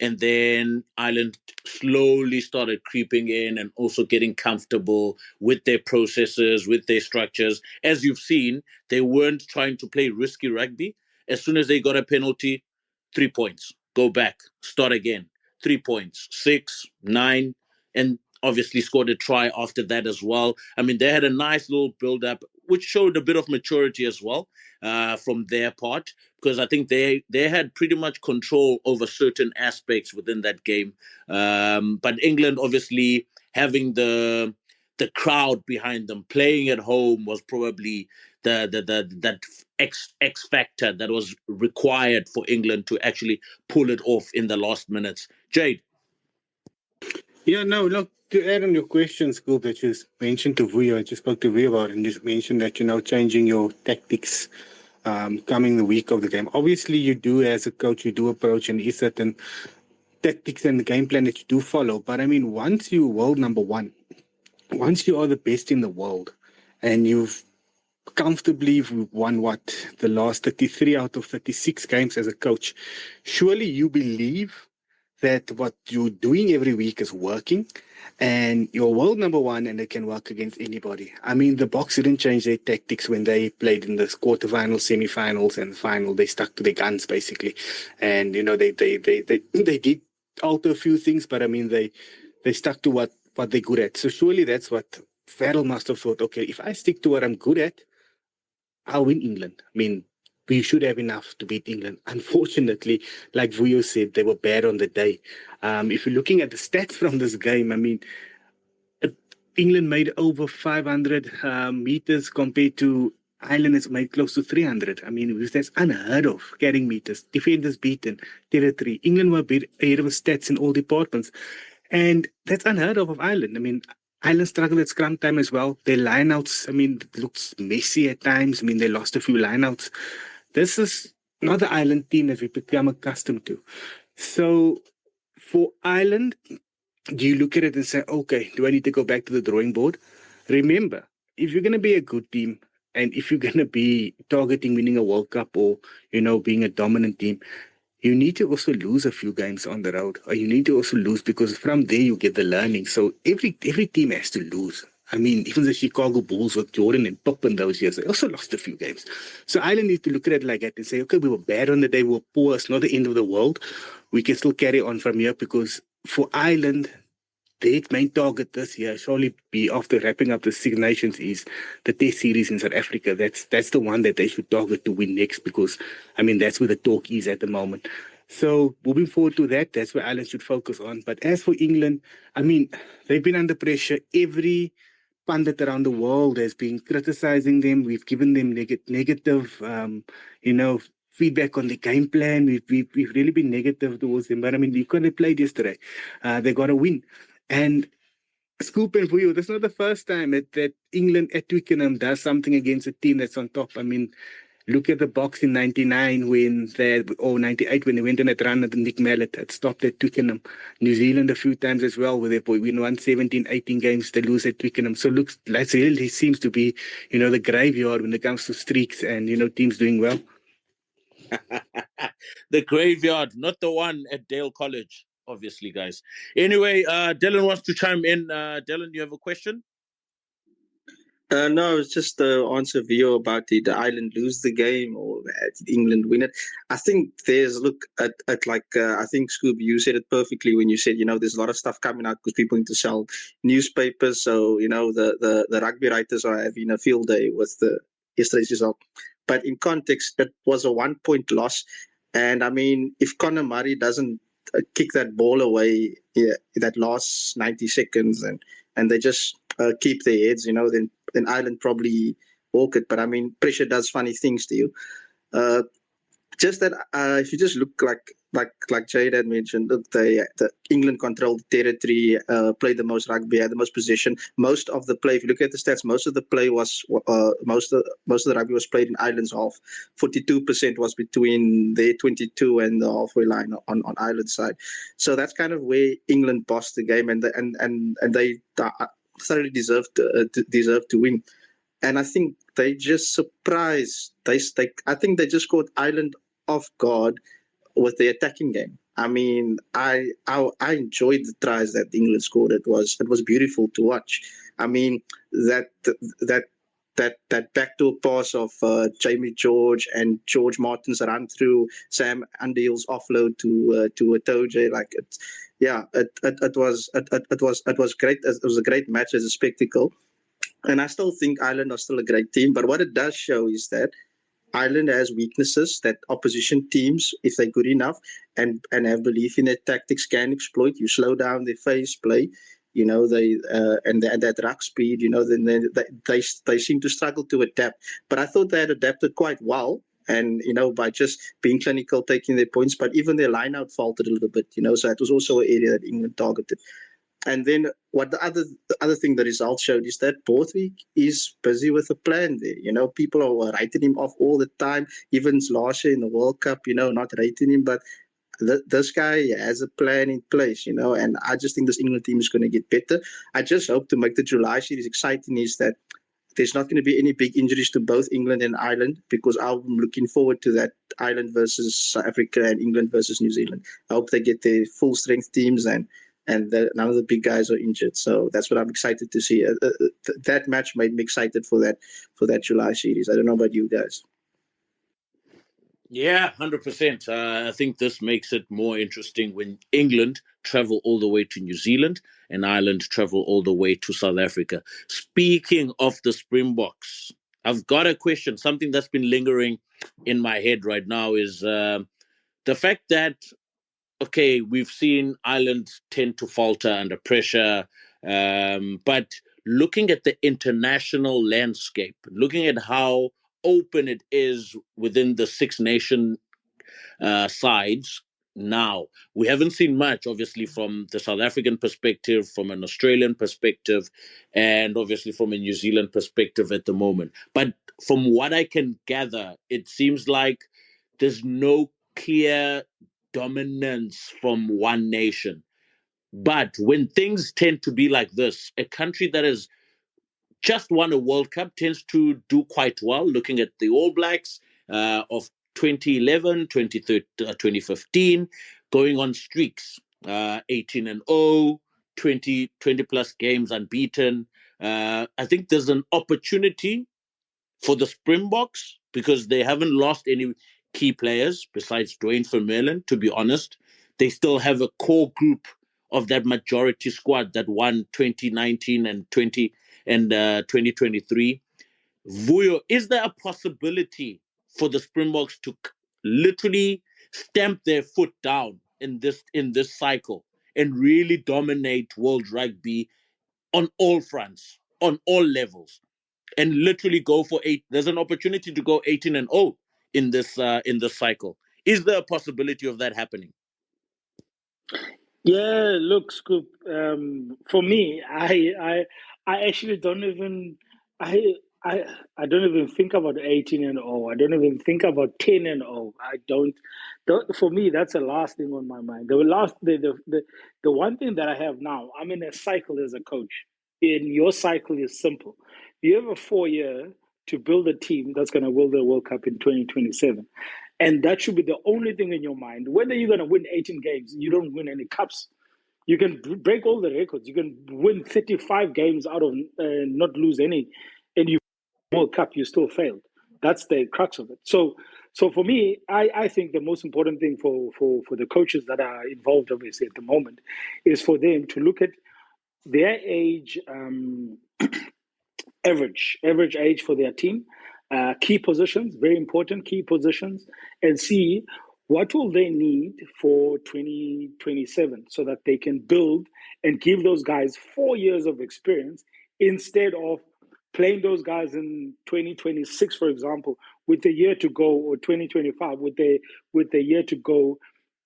and then Ireland slowly started creeping in and also getting comfortable with their processes, with their structures. As you've seen, they weren't trying to play risky rugby. As soon as they got a penalty, 3 points, go back, start again, 3 points, 6, 9, and obviously scored a try after that as well. I mean, they had a nice little build-up, which showed a bit of maturity as well from their part, because I think they had pretty much control over certain aspects within that game. But England, obviously, having the crowd behind them, playing at home, was probably that X factor that was required for England to actually pull it off in the last minutes. Jade. Yeah, no, look, to add on your question, Scoop, that you mentioned to Vuyo, I just spoke to Vuyo about it, and just mentioned that you're now changing your tactics coming the week of the game. Obviously, you do, as a coach, you do approach and is certain tactics and the game plan that you do follow. But I mean, once you world number one, once you are the best in the world, and you've comfortably won the last 33 out of 36 games as a coach, surely you believe that what you're doing every week is working, and you're world number one, and they can work against anybody. I mean, the Boks didn't change their tactics when they played in the quarterfinals, semi-finals, and final. They stuck to their guns basically, and they did alter a few things, but I mean they stuck to what they're good at. So surely that's what Farrell must have thought. Okay, if I stick to what I'm good at, I'll win England. I mean, we should have enough to beat England. Unfortunately, like Vuyo said, they were bad on the day. If you're looking at the stats from this game, I mean, England made over 500 meters compared to Ireland has made close to 300. I mean, that's unheard of, carrying meters. Defenders beaten, territory. England were ahead of stats in all departments. And that's unheard of Ireland. I mean, Ireland struggled at scrum time as well. Their lineouts, I mean, it looks messy at times. I mean, they lost a few lineouts. This is not the Ireland team that we've become accustomed to. So for Ireland, do you look at it and say, okay, do I need to go back to the drawing board? Remember, if you're going to be a good team, and if you're going to be targeting winning a World Cup or, being a dominant team, you need to also lose a few games on the road. Or you need to also lose, because from there you get the learning. So every team has to lose. I mean, even the Chicago Bulls with Jordan and Pip in those years, they also lost a few games. So Ireland needs to look at it like that and say, okay, we were bad on the day, we were poor, it's not the end of the world. We can still carry on from here, because for Ireland, their main target this year, surely be after wrapping up the Six Nations, is the Test series in South Africa. That's the one that they should target to win next, because, I mean, that's where the talk is at the moment. So moving forward to that, that's where Ireland should focus on. But as for England, I mean, they've been under pressure. Every pundit around the world has been criticizing them. We've given them negative, feedback on the game plan. We've really been negative towards them. But I mean, look how they played yesterday. They got a win. And Scoop and Vuyo, that's not the first time that England at Twickenham does something against a team that's on top. I mean, look at the Boks in 99 or 98 when they went on that run at Nick Mallet had stopped at Twickenham. New Zealand a few times as well, where they won 17, 18 games, they lose at Twickenham. So looks like it really seems to be, the graveyard when it comes to streaks and, teams doing well. The graveyard, not the one at Dale College, obviously, guys. Anyway, Dylan wants to chime in. Dylan, you have a question? No, it's just the answer video about did Ireland lose the game or did England win it? I think there's look at like I think Scoob, you said it perfectly when you said there's a lot of stuff coming out because people need to sell newspapers. So the rugby writers are having a field day with the yesterday's result. But in context, that was a 1 point loss, and I mean if Conor Murray doesn't kick that ball away that last 90 seconds and they just keep their heads, then Ireland probably walk it. But I mean, pressure does funny things to you. Just that if you just look like Jade had mentioned, look, the England controlled the territory, played the most rugby, had the most possession. Most of the play, if you look at the stats, most of the play was most of the rugby was played in Ireland's half. 42% was between their 22 and the halfway line on Ireland's side. So that's kind of where England bossed the game, and they thoroughly deserved to win. And I think they just surprised. I think they just caught Ireland off guard with the attacking game. I mean, I enjoyed the tries that England scored. It was beautiful to watch. I mean, that backdoor pass of Jamie George and George Martin's run through Sam Underhill's offload to Itoje, like it was great. It was a great match as a spectacle, and I still think Ireland are still a great team. But what it does show is that Ireland has weaknesses that opposition teams, if they're good enough and have belief in their tactics, can exploit. You slow down their phase play, and that ruck speed, then they seem to struggle to adapt. But I thought they had adapted quite well, and by just being clinical, taking their points. But even their line out faltered a little bit, so that was also an area that England targeted. And then what the other thing the results showed is that Borthwick is busy with a plan there. People are writing him off all the time, even last year in the World Cup, not rating him. But this guy has a plan in place, and I just think this England team is going to get better. I just hope to make the July series exciting is that there's not going to be any big injuries to both England and Ireland, because I'm looking forward to that Ireland versus South Africa and England versus New Zealand. I hope they get their full strength teams and none of the big guys are injured. So that's what I'm excited to see. That match made me excited for that July series. I don't know about you guys. Yeah, 100%. I think this makes it more interesting when England travel all the way to New Zealand and Ireland travel all the way to South Africa. Speaking of the Springboks, I've got a question. Something that's been lingering in my head right now is the fact that, okay, we've seen Ireland tend to falter under pressure, but looking at the international landscape, looking at how open it is within the Six Nation sides now, we haven't seen much, obviously, from the South African perspective, from an Australian perspective, and obviously from a New Zealand perspective at the moment. But from what I can gather, it seems like there's no clear dominance from one nation. But when things tend to be like this, a country that has just won a World Cup tends to do quite well. Looking at the All Blacks of 2011, 2015, going on streaks, 18-0, 20 plus games unbeaten. I think there's an opportunity for the Springboks because they haven't lost any key players besides Dwayne Vermeulen, to be honest. They still have a core group of that majority squad that won 2019 and 2023. Vuyo, is there a possibility for the Springboks to literally stamp their foot down in this cycle and really dominate world rugby on all fronts, on all levels, and literally go for 8? There's an opportunity to go 18-0 in this cycle. Is there a possibility of that happening? Yeah, look, Scoop. For me, I actually don't even I don't even think about 18-0. I don't even think about 10-0. I don't. For me, that's the last thing on my mind. The one thing that I have now, I'm in a cycle as a coach. And your cycle is simple. You have a 4-year to build a team that's going to win the World Cup in 2027. And that should be the only thing in your mind. Whether you're going to win 18 games, you don't win any cups. You can break all the records. You can win 35 games out of not lose any. And you World Cup, you still failed. That's the crux of it. So for me, I think the most important thing for the coaches that are involved, obviously, at the moment, is for them to look at their age, average age for their team, key positions, very important key positions, and see what will they need for 2027 so that they can build and give those guys 4 years of experience instead of playing those guys in 2026, for example, with a year to go, or 2025 with a year to go,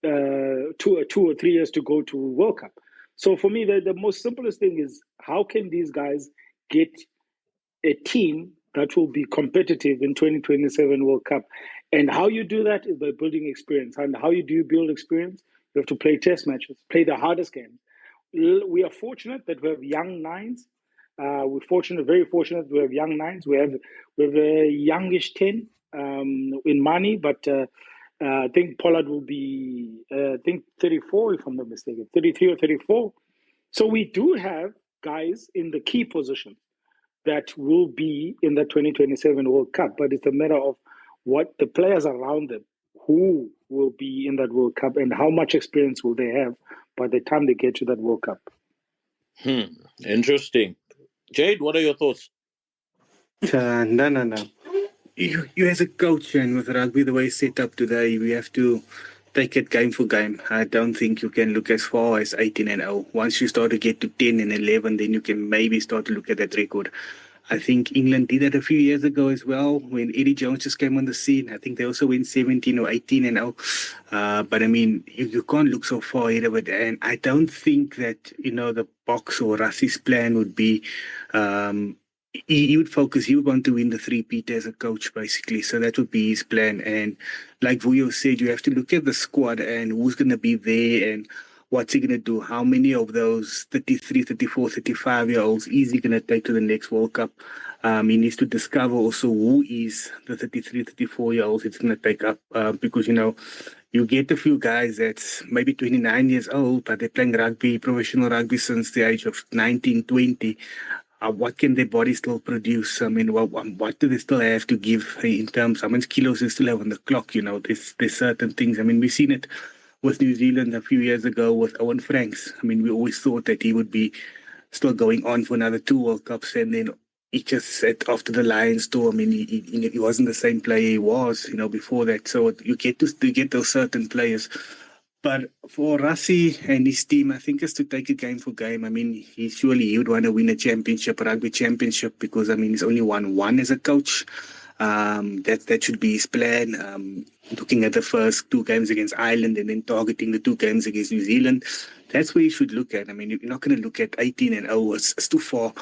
2 or 3 years to go to World Cup. So for me, the most simplest thing is how can these guys get a team that will be competitive in 2027 World Cup? And how you do that is by building experience. And how do you build experience? You have to play test matches, play the hardest games. We are fortunate that we have young nines. Very fortunate we have young nines. We have a youngish 10 in Mani, but I think Pollard will be, I think 34, if I'm not mistaken, 33 or 34. So we do have guys in the key position that will be in the 2027 World Cup, but it's a matter of what the players around them, who will be in that World Cup and how much experience will they have by the time they get to that World Cup. Interesting. Jade, what are your thoughts? No. You as a coach and with rugby the way it's set up today, we have to take it game for game. I don't think you can look as far as 18-0. Once you start to get to 10 and 11, then you can maybe start to look at that record. I think England did that a few years ago as well when Eddie Jones just came on the scene. I think they also went 17 or 18-0. But I mean, you can't look so far ahead of it. And I don't think that, the Boks or Rassie's plan would be... He would focus, he would want to win the three-peat as a coach, basically. So that would be his plan. And like Vuyo said, you have to look at the squad and who's going to be there and what's he going to do. How many of those 33, 34, 35-year-olds is he going to take to the next World Cup? He needs to discover also who is the 33, 34-year-olds it's going to take up. Because, you get a few guys that's maybe 29 years old, but they're playing rugby, professional rugby since the age of 19, 20. What can their body still produce? I mean, what do they still have to give in terms how much kilos they still have on the clock? There's certain things. I mean, we've seen it with New Zealand a few years ago with Owen Franks. I mean, we always thought that he would be still going on for another 2 World Cups, and then he just set off to the Lions tour. I mean, he wasn't the same player he was, before that. So you get those certain players. But for Rassie and his team, I think it's to take it game for game. I mean, he would want to win a championship, a rugby championship, because, I mean, he's only won one as a coach. That should be his plan. Looking at the first 2 games against Ireland and then targeting the 2 games against New Zealand, that's where you should look at. I mean, you're not going to look at 18-0. It's too far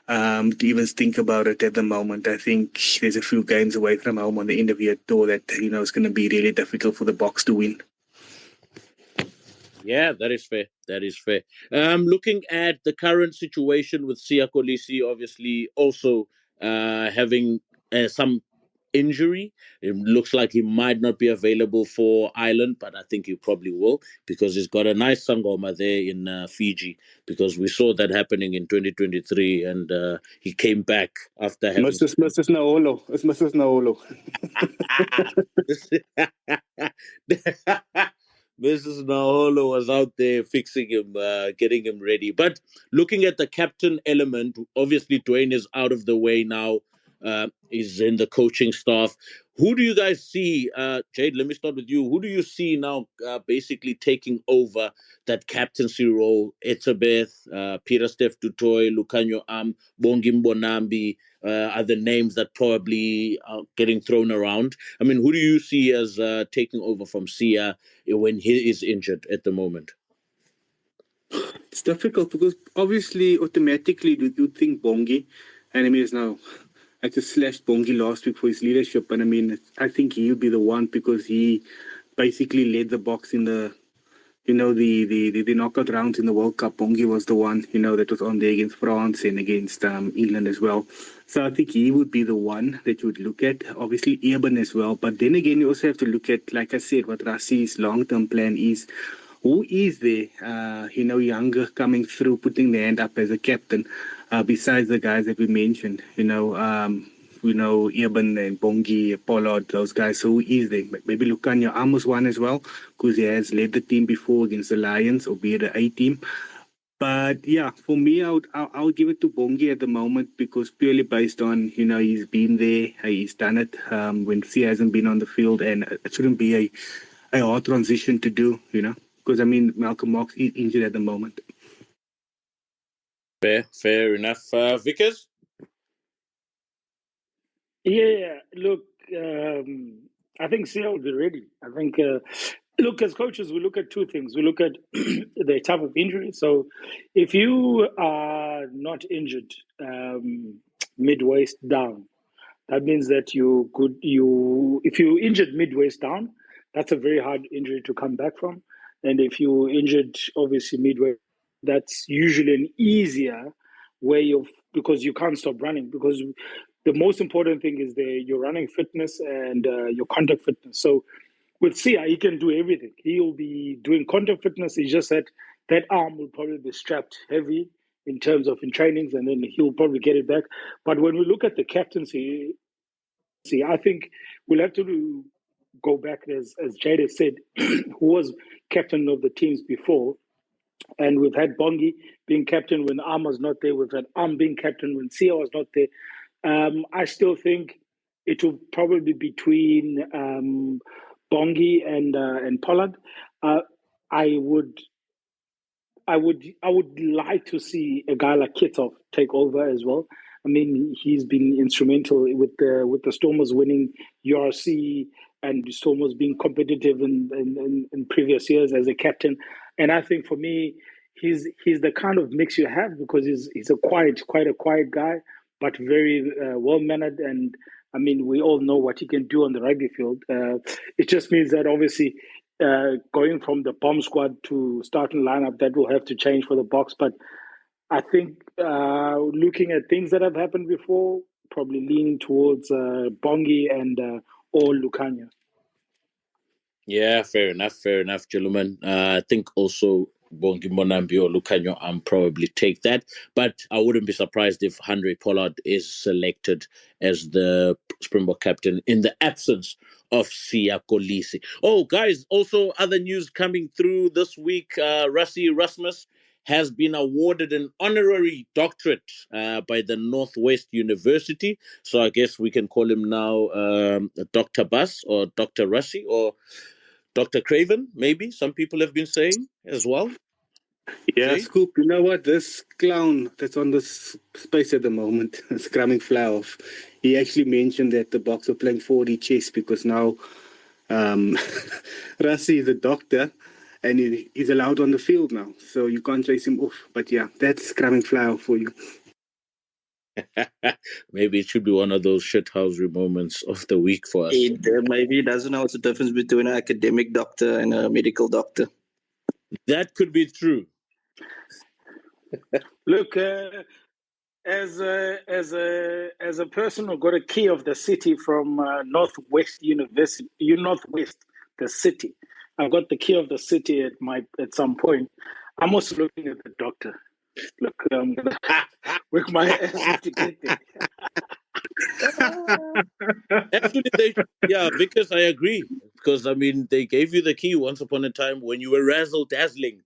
to even think about it at the moment. I think there's a few games away from home on the end of your tour that, it's going to be really difficult for the Boks to win. Yeah, that is fair. That is fair. Looking at the current situation with Siya Kolisi, obviously also having some injury. It looks like he might not be available for Ireland, but I think he probably will because he's got a nice sangoma there in Fiji, because we saw that happening in 2023 and he came back after having... Mrs. Naolo. It's Mrs. Naolo. Mrs. Naholo was out there fixing him, getting him ready. But looking at the captain element, obviously Dwayne is out of the way now. He's in the coaching staff. Who do you guys see? Jade, let me start with you. Who do you see now basically taking over that captaincy role? Etzebeth, Peter Steph Dutoy, Lucanio Bongi Mbonambi are the names that probably are getting thrown around. I mean, who do you see as taking over from Siya when he is injured at the moment? It's difficult because obviously automatically you think Bongi, and I mean, it's now... I just slashed Bongi last week for his leadership, and I mean, I think he would be the one because he basically led the Boks in the, the knockout rounds in the World Cup. Bongi was the one, that was on there against France and against England as well. So I think he would be the one that you would look at. Obviously, Eben as well. But then again, you also have to look at, like I said, what Rassie's long-term plan is. Who is there, younger coming through, putting the hand up as a captain, besides the guys that we mentioned, Eben and Bongi, Pollard, those guys. So who is there? Maybe Lucanio Amos one as well, because he has led the team before against the Lions, albeit the A team. But yeah, for me, I would give it to Bongi at the moment because purely based on, he's been there, he's done it when Siya hasn't been on the field, and it shouldn't be a hard transition to do, because I mean, Malcolm Marx is injured at the moment. Fair enough. Vickers? Yeah, look, I think Siya will be ready. I think, look, as coaches, we look at 2 things. We look at the type of injury. So if you are not injured mid-waist down, that means that if you injured mid-waist down, that's a very hard injury to come back from. And if you injured, obviously, midway, that's usually an easier way of, because you can't stop running, because the most important thing is your running fitness and your contact fitness. So with Sia, he can do everything. He'll be doing contact fitness. He just said that arm will probably be strapped heavy in terms of in trainings, and then he'll probably get it back. But when we look at the captaincy, I think we'll have to go back, as Jade has said, who was captain of the teams before. And we've had Bongi being captain when Arm was not there. We've had Arm being captain when Sia was not there. I still think it will probably be between Bongi and Pollard. I would like to see a guy like Kitov take over as well. I mean, he's been instrumental with the Stormers winning URC and the Stormers being competitive in previous years as a captain. And I think for me, he's the kind of mix you have, because he's quite a quiet guy, but very well mannered. And I mean, we all know what he can do on the rugby field. It just means that obviously going from the bomb squad to starting lineup, that will have to change for the Boks. But I think looking at things that have happened before, probably leaning towards Bongi and or Lukanya. Yeah, fair enough, gentlemen. I think also Bongi Monambi or Lucanio probably take that, but I wouldn't be surprised if Andre Pollard is selected as the Springbok captain in the absence of Siya Kolisi. Oh, guys, also other news coming through this week. Rassie Erasmus has been awarded an honorary doctorate by the Northwest University. So I guess we can call him now Dr. Bus or Dr. Rassie or Dr. Craven, maybe some people have been saying as well. Yeah, Jay? Scoop, you know what? This clown that's on this space at the moment, Scrumming Flower, he actually mentioned that the Boks are playing 4D chess because now Rassie is a doctor and he's allowed on the field now. So you can't chase him off. But yeah, that's Scrumming Flower for you. Maybe it should be one of those shithousery moments of the week for us. Maybe he doesn't know what's the difference between an academic doctor and a medical doctor. That could be true. Look, as a person who got a key of the city from Northwest University, Northwest, the city. I got the key of the city at some point. I'm also looking at the doctor. Look, I'm gonna work my ass to get there. Actually, Vickers, I agree. Because I mean, they gave you the key once upon a time when you were razzle dazzling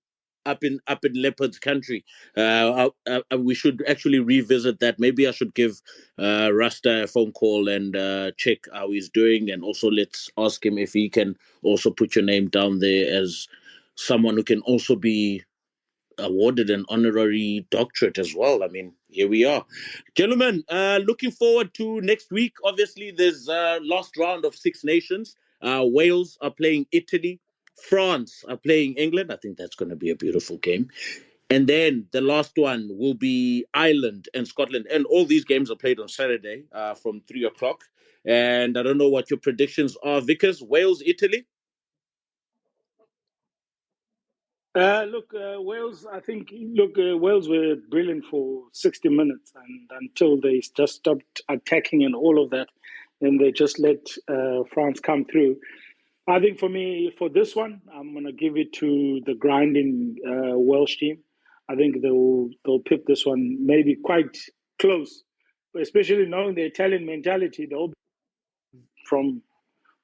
up in Leopard's country. We should actually revisit that. Maybe I should give Rasta a phone call and check how he's doing, and also let's ask him if he can also put your name down there as someone who can also be awarded an honorary doctorate as well. I mean, here we are. Gentlemen, looking forward to next week. Obviously, there's last round of Six Nations. Wales are playing Italy. France are playing England. I think that's going to be a beautiful game. And then the last one will be Ireland and Scotland. And all these games are played on Saturday from 3 o'clock. And I don't know what your predictions are, Vickers. Wales, Italy? Wales. I think Wales were brilliant for 60 minutes, and until they just stopped attacking and all of that, and they just let France come through. I think for me, for this one, I'm gonna give it to the grinding Welsh team. I think they'll pick this one maybe quite close, but especially knowing the Italian mentality. They'll be from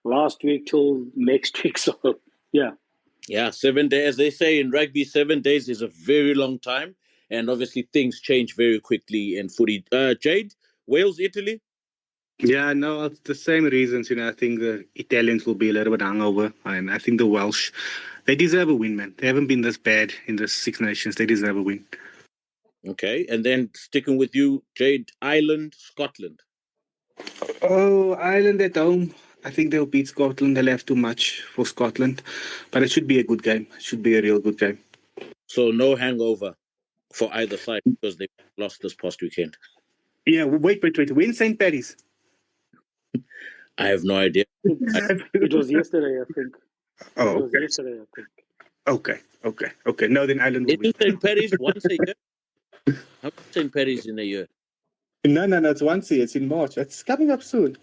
last week till next week. So yeah. Yeah, 7 days. As they say in rugby, 7 days is a very long time. And obviously things change very quickly in footy. Jade, Wales, Italy? Yeah, no, it's the same reasons. I think the Italians will be a little bit hungover. And I think the Welsh, they deserve a win, man. They haven't been this bad in the Six Nations. They deserve a win. Okay, and then sticking with you, Jade, Ireland, Scotland. Oh, Ireland at home. I think they'll beat Scotland. They'll have too much for Scotland. But it should be a good game. It should be a real good game. So no hangover for either side because they lost this past weekend. Yeah, wait. When St. Paddy's? I have no idea. It was yesterday, I think. Oh, It was yesterday, I think. Okay. No, then Ireland will Isn't St. Paddy's once a year? How about St. Paddy's in a year? No, it's once a year. It's in March. It's coming up soon.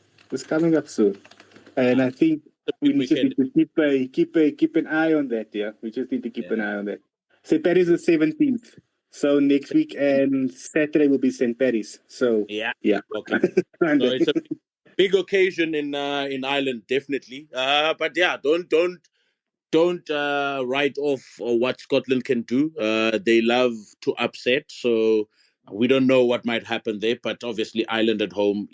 And I think we just need to keep an eye on that. Yeah, we just need to keep an eye on that. St. Paris is the 17th, so next week and Saturday will be St. Paris. So yeah. Okay. So it's a big occasion in Ireland, definitely. But yeah, don't write off what Scotland can do. They love to upset, so we don't know what might happen there. But obviously, Ireland at home,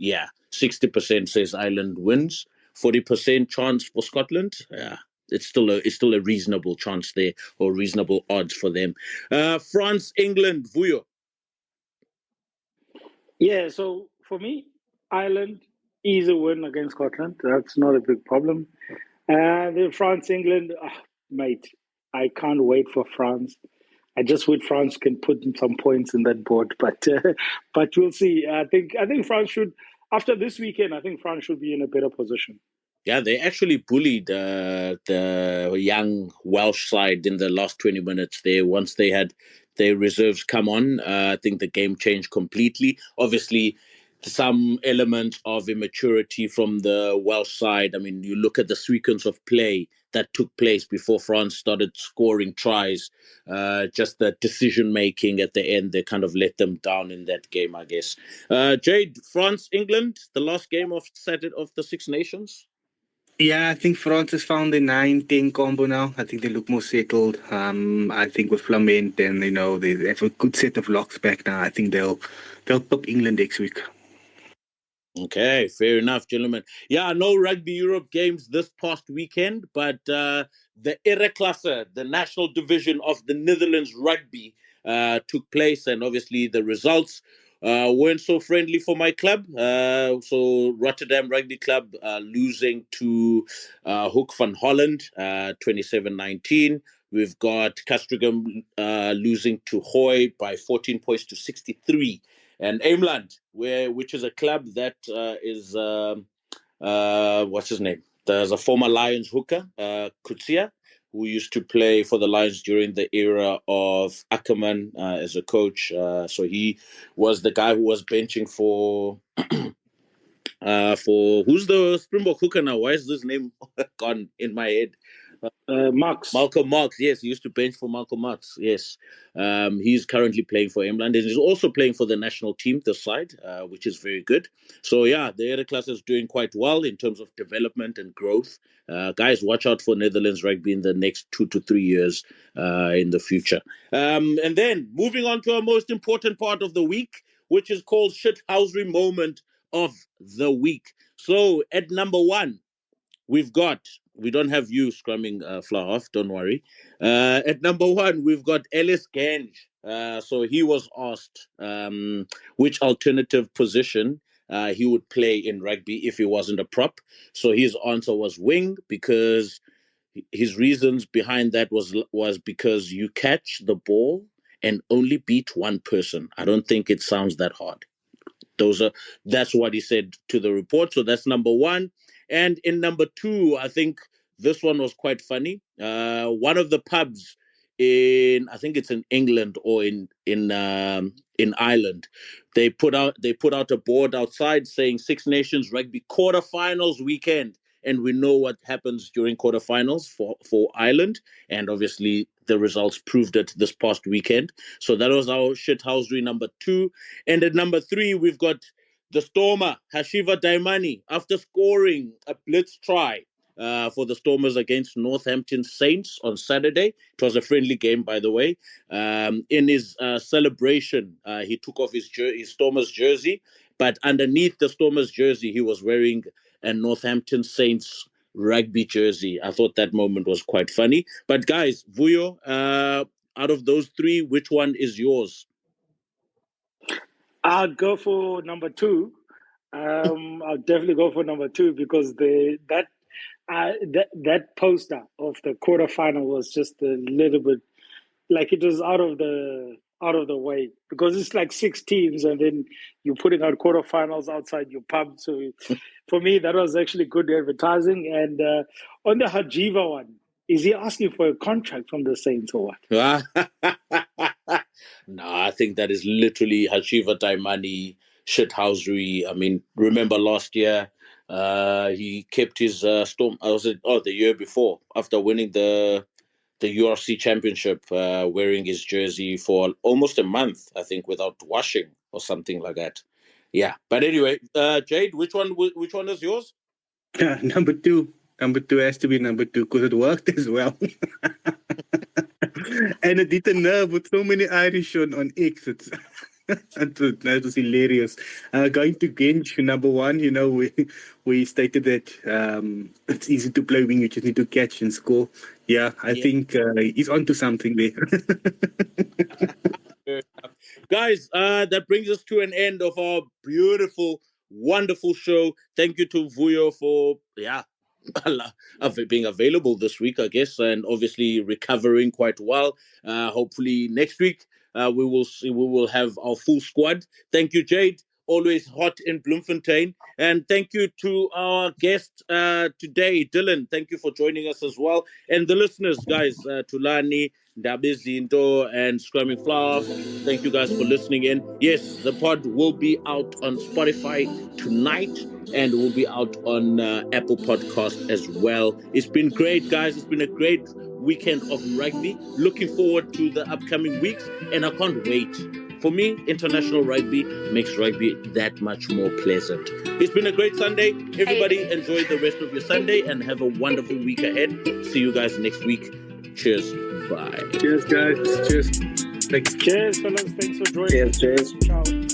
60% says Ireland wins, 40% chance for Scotland. Yeah, it's still a reasonable chance there, or reasonable odds for them. France, England, Vuyo. Yeah, so for me, Ireland, easy win against Scotland. That's not a big problem. The France, England, mate, I can't wait for France. I just wish France can put some points in that board, but we'll see. I think France should, after this weekend, I think France should be in a better position. Yeah, they actually bullied the young Welsh side in the last 20 minutes there. Once they had their reserves come on, I think the game changed completely. Obviously, some element of immaturity from the Welsh side. I mean, you look at the sequence of play that took place before France started scoring tries. Just the decision making at the end, they kind of let them down in that game, I guess. Jade, France, England, the last game of Saturday of the Six Nations. Yeah, I think France has found a 9-10 combo now. I think they look more settled. I think with Flament and they have a good set of locks back now. I think they'll top England next week. Okay, fair enough, gentlemen. Yeah, no Rugby Europe games this past weekend, but the Ereklasse, the national division of the Netherlands Rugby, took place, and obviously the results weren't so friendly for my club. So Rotterdam Rugby Club losing to Hoek van Holland 27-19. We've got Castricum losing to Hoy by 14 points to 63. And Aimland, which is a club that is what's his name? There's a former Lions hooker, Kutsia, who used to play for the Lions during the era of Ackerman as a coach. So he was the guy who was benching for who's the Springbok hooker now? Why is this name gone in my head? Marx. Malcolm Marx, yes, he used to bench for Malcolm Marx, yes. He's currently playing for England, and he's also playing for the national team this side, which is very good. So, yeah, the Ereklasse is doing quite well in terms of development and growth. Guys, watch out for Netherlands rugby in the next 2 to 3 years in the future. And then, moving on to our most important part of the week, which is called Shithousery Moment of the Week. So, at number 1, we don't have you scrumming Flower off, don't worry. At number 1, we've got Ellis Gange. So he was asked which alternative position he would play in rugby if he wasn't a prop. So his answer was wing, because his reasons behind that was because you catch the ball and only beat one person. I don't think it sounds that hard. That's what he said to the report. So that's number 1. And in number 2, I think this one was quite funny. One of the pubs I think it's in England or in Ireland, they put out a board outside saying Six Nations Rugby quarterfinals weekend, and we know what happens during quarterfinals for Ireland, and obviously the results proved it this past weekend. So that was our shithousery number 2. And at number 3, we've got the Stormer, Hashiva Daimani, after scoring a blitz try for the Stormers against Northampton Saints on Saturday. It was a friendly game, by the way. In his celebration, he took off his Stormers jersey, but underneath the Stormers jersey, he was wearing a Northampton Saints rugby jersey. I thought that moment was quite funny. But guys, Vuyo, out of those 3, which one is yours? I'd go for number 2. I'll definitely go for number 2 because that poster of the quarterfinal was just a little bit like it was out of the way, because it's like 6 teams and then you're putting out quarterfinals outside your pub. So for me, that was actually good advertising. And on the Hajiva one, is he asking for a contract from the Saints or what? No, I think that is literally Hashiva Daimani shithousery. I mean, remember last year He kept his storm. The year before, after winning the URC championship, wearing his jersey for almost a month, I think, without washing or something like that. Yeah, but anyway, Jade, which one is yours? Number two. Number two has to be number two because it worked as well. And it didn't nerve with so many Irish on X. That was hilarious. Going to Gench, number one, we stated that it's easy to play wing, you just need to catch and score. Yeah, I think he's onto something there. Guys, that brings us to an end of our beautiful, wonderful show. Thank you to Vuyo for being available this week, I guess, and obviously recovering quite well. Hopefully next week we will have our full squad. Thank you, Jade. Always hot in Bloemfontein. And thank you to our guest today, Dylan. Thank you for joining us as well. And the listeners, guys, Tulani, Dabizinto, and Scrumming Flower. Thank you guys for listening in. Yes, the pod will be out on Spotify tonight and will be out on Apple Podcast as well. It's been great, guys. It's been a great weekend of rugby. Looking forward to the upcoming weeks, and I can't wait. For me, international rugby makes rugby that much more pleasant. It's been a great Sunday. Everybody enjoy the rest of your Sunday and have a wonderful week ahead. See you guys next week. Cheers. Bye. Cheers, guys. Cheers. Thanks. Cheers, fellas. Thanks for joining. Cheers. Ciao.